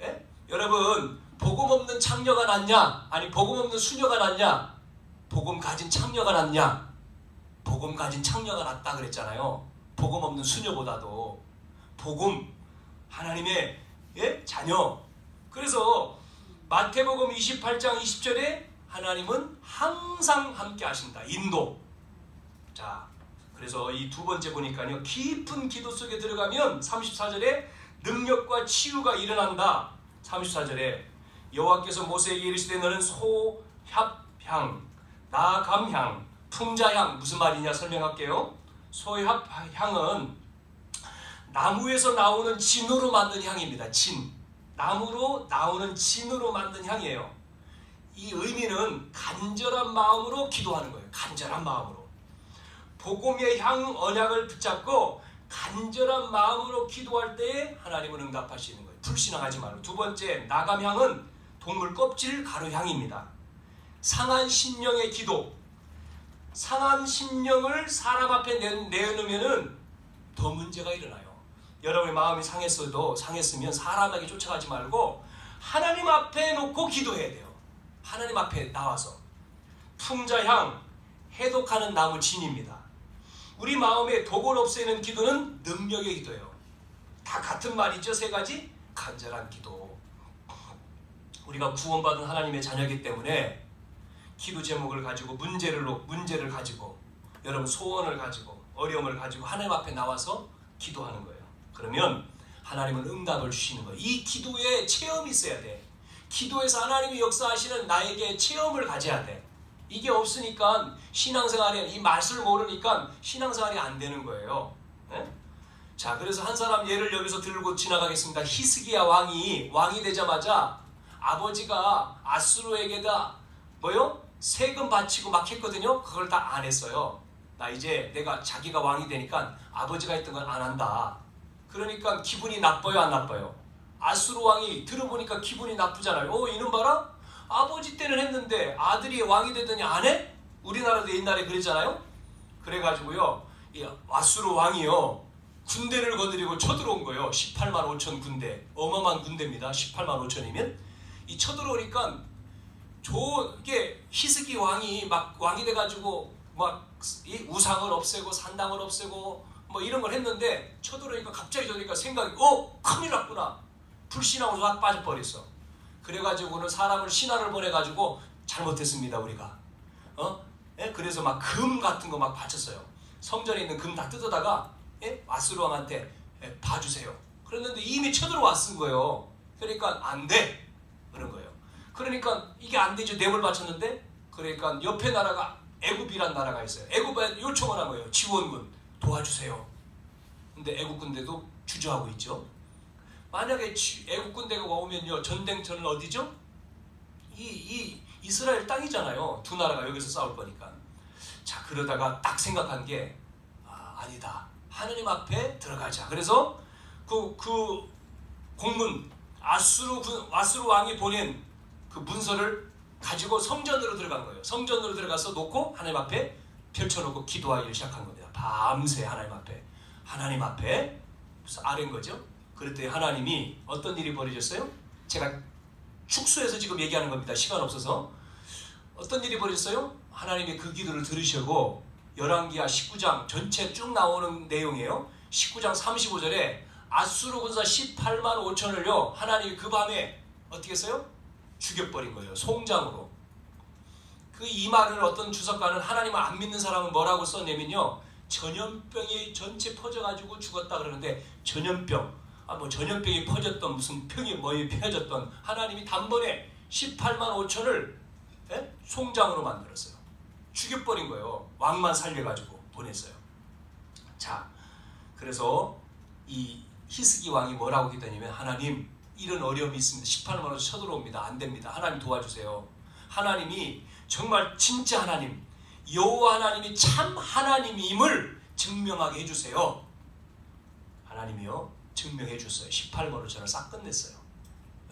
예? 여러분 복음 없는 창녀가 낫냐? 아니 복음 없는 수녀가 낫냐? 복음 가진 창녀가 낫냐? 복음 가진 창녀가 낫다 그랬잖아요. 복음 없는 수녀보다도 복음 하나님의 자녀. 그래서 마태복음 28장 20절에 하나님은 항상 함께 하신다. 인도. 자, 그래서 이 두 번째 보니까요. 깊은 기도 속에 들어가면 34절에 능력과 치유가 일어난다. 34절에 여호와께서 모세에게 이르시되 너는 소합향, 나감향, 풍자향 무슨 말이냐 설명할게요. 소합향은 나무에서 나오는 진으로 만든 향입니다. 진. 나무로 나오는 진으로 만든 향이에요. 이 의미는 간절한 마음으로 기도하는 거예요. 간절한 마음으로. 복음의 향 언약을 붙잡고 간절한 마음으로 기도할 때에 하나님은 응답하시는 거예요. 불신앙하지 말고. 두 번째 나감향은 동물 껍질 가루향입니다. 상한 심령의 기도. 상한 심령을 사람 앞에 내놓으면 더 문제가 일어나요. 여러분의 마음이 상했으면 사람에게 쫓아가지 말고 하나님 앞에 놓고 기도해야 돼요. 하나님 앞에 나와서. 풍자향, 해독하는 나무 진입니다. 우리 마음에 독을 없애는 기도는 능력의 기도예요. 다 같은 말이죠. 3가지. 간절한 기도. 우리가 구원받은 하나님의 자녀이기 때문에 기도 제목을 가지고 문제를 가지고 여러분 소원을 가지고 어려움을 가지고 하나님 앞에 나와서 기도하는 거예요. 그러면 하나님은 응답을 주시는 거예요. 이 기도에 체험이 있어야 돼. 기도에서 하나님이 역사하시는 나에게 체험을 가져야 돼. 이게 없으니까 신앙생활에 이 맛을 모르니까 신앙생활이 안 되는 거예요. 네? 자, 그래서 한 사람 예를 여기서 들고 지나가겠습니다. 히스기야 왕이 되자마자 아버지가 아수르에게다 세금 바치고 막 했거든요. 그걸 다 안 했어요. 나 이제 자기가 왕이 되니까 아버지가 했던 건 안 한다. 그러니까 기분이 나빠요, 안 나빠요? 아수르 왕이 들어보니까 기분이 나쁘잖아요. 이놈 봐라. 아버지 때는 했는데 아들이 왕이 되더니 안 해? 우리나라도 옛날에 그랬잖아요. 그래가지고요, 이 아수르 왕이요 군대를 거느리고 쳐들어온 거예요. 18만 5천 군대. 어마어마한 군대입니다. 18만 5천이면 이 쳐들어오니까 이게 히스기 왕이 막 왕이 돼가지고 막 이 우상을 없애고 산당을 없애고 뭐 이런 걸 했는데 쳐들어오니까 갑자기 저니까 생각이 큰일 났구나. 불신앙으로 확 빠져버렸어. 그래가지고는 사람을 신하를 보내가지고 잘못했습니다 우리가. 그래서 막 금 같은 거 막 바쳤어요. 성전에 있는 금 다 뜯어다가 아수르 왕한테 봐주세요. 그랬는데 이미 쳐들어왔은 거예요. 그러니까 안 돼. 그런 거예요. 그러니까 이게 안 되죠. 뇌물 바쳤는데. 그러니까 옆에 나라가 애굽이란 나라가 있어요. 애굽에 요청을 한 거예요. 지원군 도와주세요. 근데 애굽 군대도 주저하고 있죠. 만약에 애국 군대가 오면요 전쟁터는 어디죠? 이 이스라엘 땅이잖아요. 두 나라가 여기서 싸울 거니까. 자, 그러다가 딱 생각한 게 아니다. 하느님 앞에 들어가자. 그래서 그 공문 아수르 왕이 보낸 그 문서를 가지고 성전으로 들어간 거예요. 성전으로 들어가서 놓고 하나님 앞에 펼쳐놓고 기도하기를 시작한 겁니다. 밤새 하나님 앞에 무슨 아래인 거죠. 그랬더니 하나님이 어떤 일이 벌어졌어요? 제가 축소해서 지금 얘기하는 겁니다. 시간 없어서. 어떤 일이 벌어졌어요? 하나님이 그 기도를 들으시고 열왕기하 19장 전체 쭉 나오는 내용이에요. 19장 35절에 아수르 군사 18만 5천을요 하나님이 그 밤에 어떻게 했어요? 죽여버린 거예요. 송장으로. 그 이 말을 어떤 주석가는 하나님을 안 믿는 사람은 뭐라고 썼냐면요, 전염병이 전체 퍼져가지고 죽었다 그러는데, 전염병이 퍼졌던 무슨 병이 뭐에 펴졌던 하나님이 단번에 18만 5천을 송장으로 만들었어요. 죽여버린 거예요. 왕만 살려가지고 보냈어요. 자, 그래서 이 히스기 왕이 뭐라고 기도했냐면, 하나님 이런 어려움이 있습니다. 18만 5천 쳐들어옵니다. 안 됩니다. 하나님 도와주세요. 하나님이 정말 진짜 하나님, 여호와 하나님이 참 하나님임을 증명하게 해주세요. 하나님이요 증명해 줬어요. 18만 5천을 싹 끝냈어요.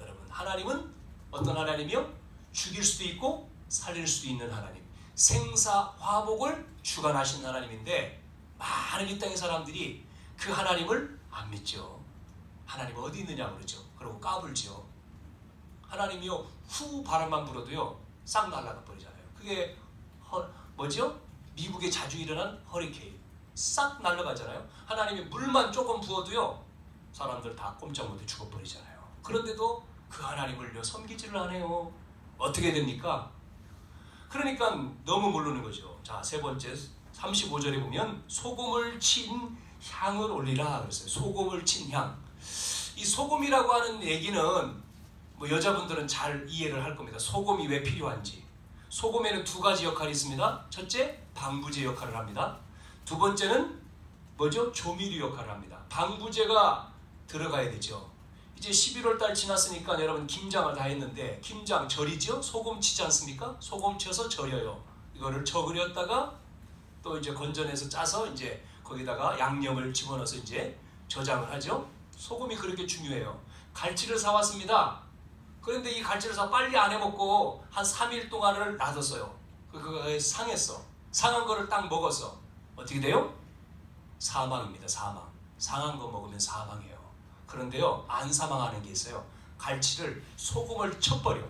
여러분, 하나님은 어떤 하나님이요? 죽일 수도 있고 살릴 수도 있는 하나님, 생사화복을 주관하신 하나님인데, 많은 이 땅의 사람들이 그 하나님을 안 믿죠. 하나님 어디 있느냐 그러죠. 그리고 까불죠. 하나님이요 후 바람만 불어도요 싹 날아가 버리잖아요. 그게 뭐죠? 미국에 자주 일어난 허리케인 싹 날아가잖아요. 하나님이 물만 조금 부어도요 사람들 다 꼼짝 못해 죽어버리잖아요. 그런데도 그 하나님을요 섬기지를 않아요. 어떻게 됩니까? 그러니까 너무 모르는 거죠. 자, 세 번째 35절에 보면 소금을 친 향을 올리라 그랬어요. 소금을 친 향. 이 소금이라고 하는 얘기는 뭐 여자분들은 잘 이해를 할 겁니다. 소금이 왜 필요한지. 소금에는 두 가지 역할이 있습니다. 첫째, 방부제 역할을 합니다. 두 번째는 뭐죠? 조미료 역할을 합니다. 방부제가 들어가야 되죠. 이제 11월 달 지났으니까 여러분 김장을 다 했는데, 김장 절이죠? 소금 치지 않습니까? 소금 쳐서 절여요. 이거를 저그렸다가 또 이제 건져내서 짜서 이제 거기다가 양념을 집어넣어서 이제 저장을 하죠. 소금이 그렇게 중요해요. 갈치를 사왔습니다. 그런데 이 갈치를 빨리 안 해먹고 한 3일 동안을 놔뒀어요. 그거 상했어. 상한 거를 딱 먹었어. 어떻게 돼요? 사망입니다. 사망. 상한 거 먹으면 사망해요. 그런데요, 안 사망하는 게 있어요. 갈치를 소금을 쳐버려.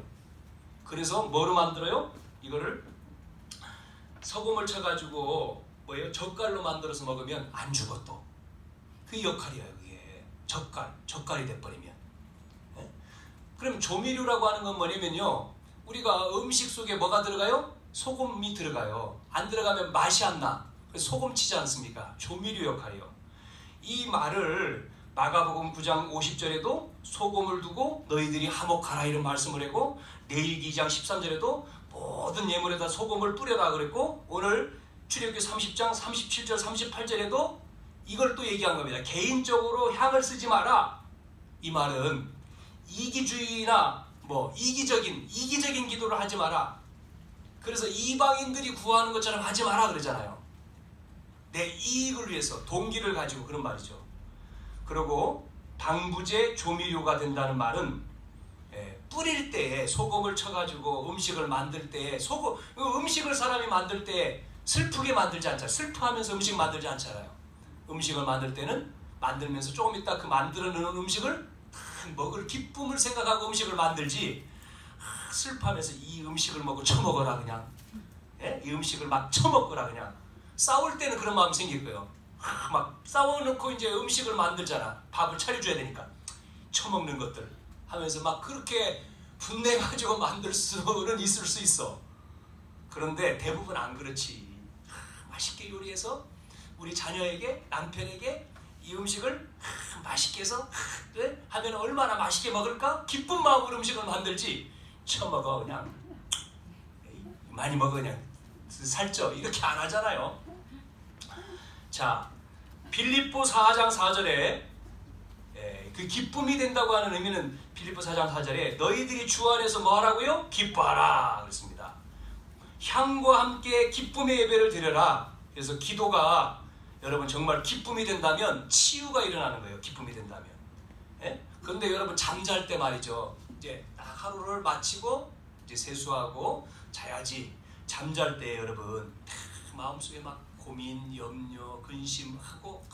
그래서 뭐로 만들어요? 이거를 소금을 쳐가지고 뭐예요? 젓갈로 만들어서 먹으면 안 죽어 또. 그 역할이에요. 그게 젓갈이 돼버리면. 네? 그럼 조미료라고 하는 건 뭐냐면요, 우리가 음식 속에 뭐가 들어가요? 소금이 들어가요. 안 들어가면 맛이 안 나. 그래서 소금 치지 않습니까? 조미료 역할이요. 이 말을 마가복음 9장 50절에도 소금을 두고 너희들이 화목하라 이런 말씀을 했고, 레위기 2장 13절에도 모든 예물에다 소금을 뿌려라 그랬고, 오늘 출애굽기 30장 37절 38절에도 이걸 또 얘기한 겁니다. 개인적으로 향을 쓰지 마라. 이 말은 이기주의나 뭐 이기적인 기도를 하지 마라. 그래서 이방인들이 구하는 것처럼 하지 마라 그러잖아요. 내 이익을 위해서 동기를 가지고 그런 말이죠. 그리고 방부제 조미료가 된다는 말은 뿌릴 때에 소금을 쳐가지고 음식을 만들 때에 음식을 사람이 만들 때 슬프게 만들지 않잖아요. 슬퍼하면서 음식 만들지 않잖아요. 음식을 만들 때는 만들면서 조금 있다 그 만들어 놓은 음식을 먹을 기쁨을 생각하고 음식을 만들지, 슬퍼하면서 이 음식을 먹고 처먹어라 그냥. 이 음식을 막 처먹거라 그냥. 싸울 때는 그런 마음이 생길 거예요. 막 싸워놓고 이제 음식을 만들잖아. 밥을 차려줘야 되니까. 처먹는 것들 하면서 막 그렇게 분내가지고 만들 수는 있을 수 있어. 그런데 대부분 안 그렇지. 맛있게 요리해서 우리 자녀에게, 남편에게 이 음식을 맛있게 해서 하면 얼마나 맛있게 먹을까? 기쁜 마음으로 음식을 만들지, 처먹어 그냥 많이 먹어 그냥 살쪄 이렇게 안 하잖아요. 자, 빌립보 4장 4절에 그 기쁨이 된다고 하는 의미는 빌립보 4장 4절에 너희들이 주 안에서 뭐 하라고요? 기뻐하라 그랬습니다. 향과 함께 기쁨의 예배를 드려라. 그래서 기도가 여러분 정말 기쁨이 된다면 치유가 일어나는 거예요. 기쁨이 된다면. 그런데 여러분 잠잘 때 말이죠. 이제 딱 하루를 마치고 이제 세수하고 자야지. 잠잘 때 여러분 마음속에 막 고민, 염려, 근심하고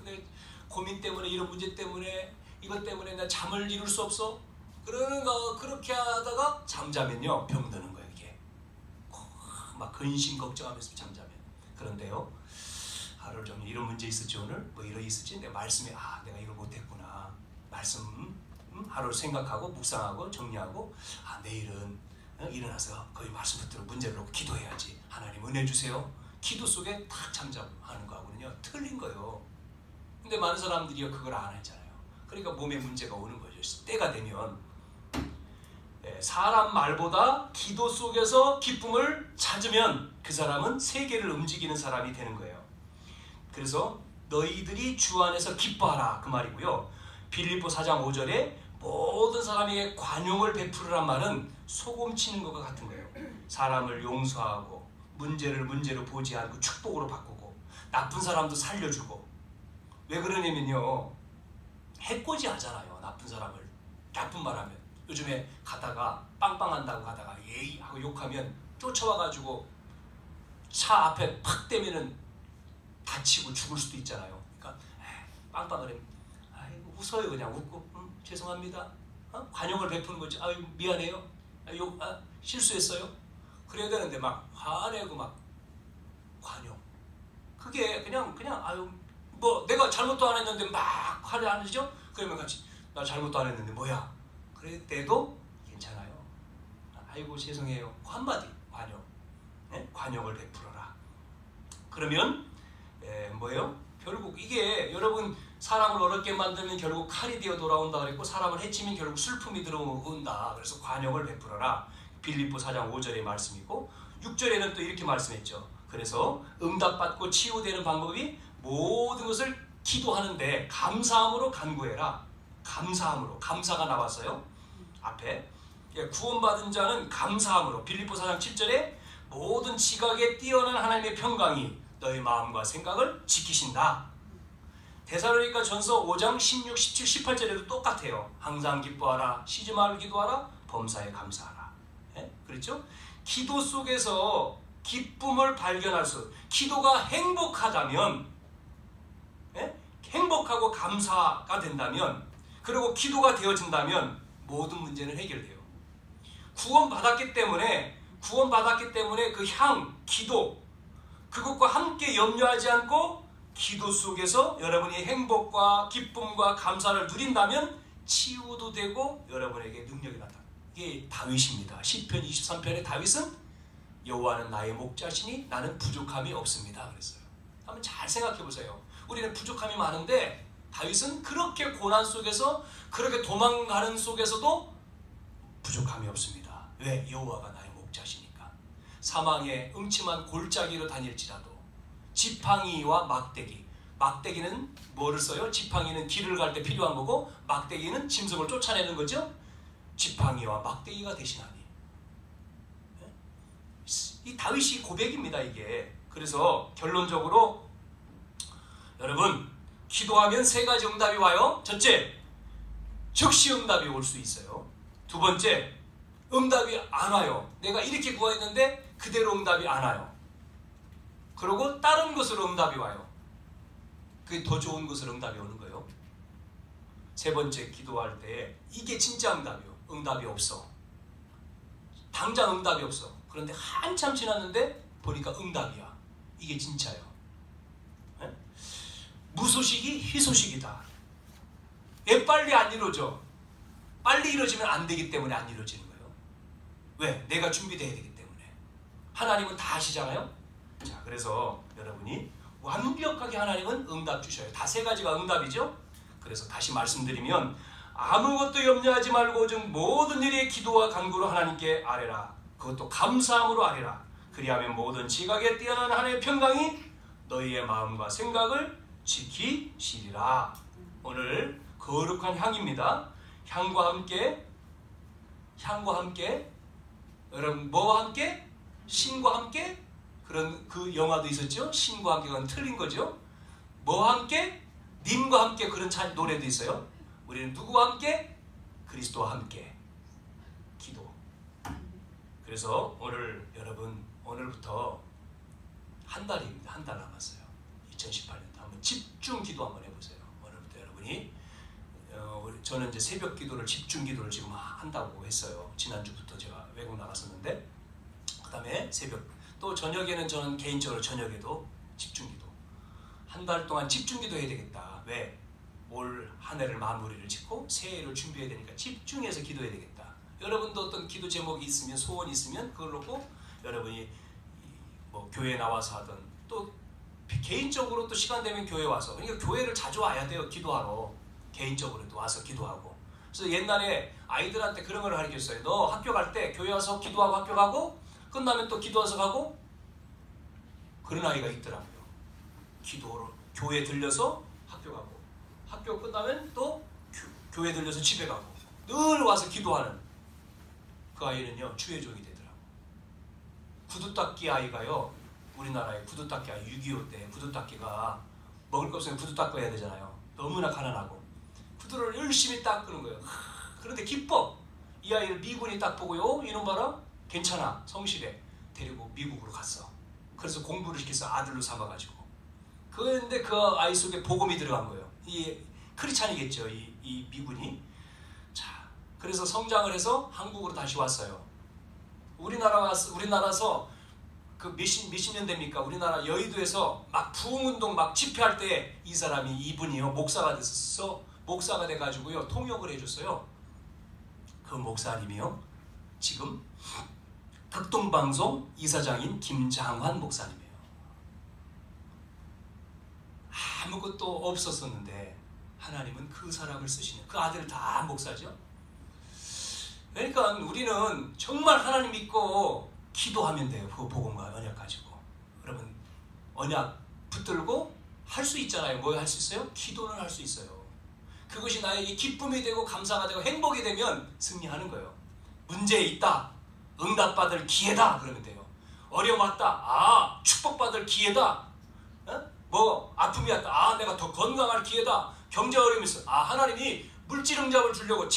내 고민 때문에 이런 문제 때문에 이것 때문에 나 잠을 이룰 수 없어. 그러는 거 그렇게 하다가 잠자면요 병드는 거예요 이게. 막 근심 걱정하면서 잠자면. 그런데요 하루 종일 이런 문제 있었지 오늘 뭐 이런 있었지 내 말씀에 내가 이걸 못했구나. 말씀 하루를 생각하고 묵상하고 정리하고 내일은 일어나서 거기 말씀 붙들어 문제를 놓고 기도해야지. 하나님 은혜 주세요. 기도 속에 딱 잠잠하는 거하고는요 틀린 거예요. 근데 많은 사람들이 그걸 안 했잖아요. 그러니까 몸에 문제가 오는 거죠. 때가 되면 사람 말보다 기도 속에서 기쁨을 찾으면 그 사람은 세계를 움직이는 사람이 되는 거예요. 그래서 너희들이 주 안에서 기뻐하라 그 말이고요. 빌립보 4장 5절에 모든 사람에게 관용을 베푸르란 말은 소금 치는 것과 같은 거예요. 사람을 용서하고 문제를 문제로 보지 않고 축복으로 바꾸고 나쁜 사람도 살려주고. 왜 그러냐면요 해코지 하잖아요. 나쁜 사람을 나쁜 말하면. 요즘에 가다가 빵빵한다고 가다가 예이 하고 욕하면 쫓아와가지고 차 앞에 팍 대면은 다치고 죽을 수도 있잖아요. 그러니까 빵빵을 하면 웃어요. 그냥 웃고 죄송합니다. 관용을 베푸는 거지. 미안해요. 실수했어요. 그래야 되는데 막 화내고 막 관용. 그게 그냥 뭐 내가 잘못도 안 했는데 막 화를 안 하죠? 그러면 같이 나 잘못도 안 했는데 뭐야? 그럴 때도 괜찮아요. 아이고 죄송해요. 한마디 관용. 관용을 베풀어라. 그러면 뭐예요? 결국 이게 여러분 사람을 어렵게 만들면 결국 칼이 되어 돌아온다 그랬고 사람을 해치면 결국 슬픔이 들어온다. 그래서 관용을 베풀어라. 빌립보 4장 5절의 말씀이고 6절에는 또 이렇게 말씀했죠. 그래서 응답받고 치유되는 방법이 모든 것을 기도하는데 감사함으로 간구해라. 감사함으로. 감사가 나왔어요. 앞에 구원받은 자는 감사함으로. 빌립보 4장 7절에 모든 지각에 뛰어난 하나님의 평강이 너의 마음과 생각을 지키신다. 데살로니가 전서 5장 16, 17, 18절에도 똑같아요. 항상 기뻐하라. 쉬지 말고 기도하라. 범사에 감사하라. 그렇죠? 기도 속에서 기쁨을 발견할 수. 기도가 행복하다면 행복하고 감사가 된다면 그리고 기도가 되어진다면 모든 문제는 해결돼요. 구원받았기 때문에 그 기도 그것과 함께 염려하지 않고 기도 속에서 여러분이 행복과 기쁨과 감사를 누린다면 치유도 되고 여러분에게 능력이 나타납니다. 이게 다윗입니다. 시편 23편의 다윗은 여호와는 나의 목자시니 나는 부족함이 없습니다. 그랬어요. 한번 잘 생각해 보세요. 우리는 부족함이 많은데 다윗은 그렇게 고난 속에서 그렇게 도망가는 속에서도 부족함이 없습니다. 왜? 여호와가 나의 목자시니까. 사망의 음침한 골짜기로 다닐지라도 지팡이와 막대기는 뭐를 써요? 지팡이는 길을 갈 때 필요한 거고 막대기는 짐승을 쫓아내는 거죠. 지팡이와 막대기가 대신하니. 이 다윗이 고백입니다. 이게. 그래서 결론적으로 여러분 기도하면 세 가지 응답이 와요. 첫째, 즉시 응답이 올 수 있어요. 두 번째, 응답이 안 와요. 내가 이렇게 구했는데 그대로 응답이 안 와요. 그리고 다른 것으로 응답이 와요. 그게 더 좋은 것으로 응답이 오는 거예요. 세 번째, 기도할 때 이게 진짜 응답이요. 응답이 없어. 당장 응답이 없어. 그런데 한참 지났는데 보니까 응답이야. 이게 진짜예요. 무소식이 희소식이다. 왜 빨리 안 이루어져? 빨리 이루어지면 안 되기 때문에 안 이루어지는 거예요. 왜? 내가 준비되어야 되기 때문에. 하나님은 다 아시잖아요. 자, 그래서 여러분이 완벽하게 하나님은 응답 주셔요. 다 세 가지가 응답이죠. 그래서 다시 말씀드리면 아무것도 염려하지 말고 오직 모든 일에 기도와 간구로 하나님께 아뢰라. 그것도 감사함으로 아뢰라. 그리하면 모든 지각에 뛰어난 하나님의 평강이 너희의 마음과 생각을 지키시리라. 오늘 거룩한 향입니다. 향과 함께 여러분 뭐와 함께? 신과 함께? 그런 그 영화도 있었죠. 신과 함께. 그건 틀린 거죠. 뭐와 함께? 님과 함께. 그런 노래도 있어요. 우리는 누구와 함께? 그리스도와 함께 기도. 그래서 오늘 여러분, 오늘부터 한 달입니다. 한 달 남았어요. 2018년도 한번 집중 기도 한번 해보세요. 오늘부터 여러분이 저는 이제 새벽 기도를, 집중 기도를 지금 한다고 했어요. 지난주부터 제가 외국 나갔었는데, 그 다음에 새벽, 또 저녁에는 저는 개인적으로 저녁에도 집중 기도. 한 달 동안 집중 기도 해야 되겠다. 왜? 올 한 해를 마무리를 짓고 새해를 준비해야 되니까 집중해서 기도해야 되겠다. 여러분도 어떤 기도 제목이 있으면, 소원이 있으면 그걸 놓고 여러분이 뭐 교회에 나와서 하든, 또 개인적으로 또 시간 되면 교회 와서, 그러니까 교회를 자주 와야 돼요. 기도하러. 개인적으로도 와서 기도하고. 그래서 옛날에 아이들한테 그런 걸 가르쳤어요. 너 학교 갈 때 교회 와서 기도하고 학교 가고, 끝나면 또 기도해서 가고. 그런 아이가 있더라고요. 기도로 교회 들려서 학교 가고, 학교 끝나면 또 교회 들려서 집에 가고, 늘 와서 기도하는 그 아이는요, 주의 종이 되더라고요. 구두 닦기 아이가요, 우리나라의 구두 닦기 아이, 6.25 때 구두 닦기가 먹을 거 없으면 구두 닦고 해야 되잖아요. 너무나 가난하고 구두를 열심히 닦는 거예요. 그런데 기뻐. 이 아이를 미군이 딱 보고요, 이놈 봐라, 괜찮아, 성실해, 데리고 미국으로 갔어. 그래서 공부를 시켜서 아들로 삼아가지고. 그런데 그 아이 속에 복음이 들어간 거예요. 이 크리스찬이겠죠, 이 미군이. 자, 그래서 성장을 해서 한국으로 다시 왔어요. 우리나라서 그 몇십 년 됩니까? 우리나라 여의도에서 막 부흥운동 막 집회할 때 이 사람이, 이분이요, 목사가 됐었어. 목사가 돼가지고요, 통역을 해줬어요. 그 목사님이요, 지금 극동방송 이사장인 김장환 목사님이에요. 아무것도 없었었는데 하나님은 그 사람을 쓰시는, 그 아들 다 목사죠. 그러니까 우리는 정말 하나님 믿고 기도하면 돼요. 그 복음과 언약 가지고. 여러분, 언약 붙들고 할 수 있잖아요. 뭐 할 수 있어요? 기도는 할 수 있어요. 그것이 나에게 기쁨이 되고 감사가 되고 행복이 되면 승리하는 거예요. 문제 있다, 응답받을 기회다, 그러면 돼요. 어려움 왔다, 축복받을 기회다. 뭐 아픔이 왔다, 내가 더 건강할 기회다. 경제 어려움이 있어, 하나님이 물질 응답을 주려고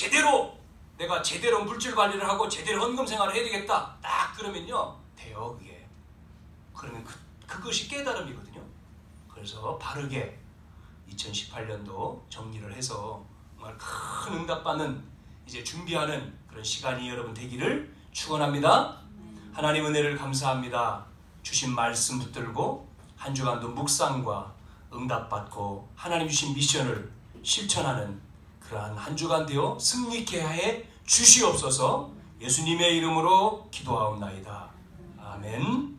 내가 제대로 물질 관리를 하고 제대로 헌금 생활을 해야 되겠다. 딱 그러면요, 돼요. 그게. 그러면 그것이 깨달음이거든요. 그래서 바르게 2018년도 정리를 해서 정말 큰 응답받는, 이제 준비하는 그런 시간이 여러분 되기를 축원합니다. 하나님 은혜를 감사합니다. 주신 말씀 붙들고 한 주간도 묵상과 응답받고 하나님 주신 미션을 실천하는 그러한 한 주간 되어 승리케 해 주시옵소서. 예수님의 이름으로 기도하옵나이다. 아멘.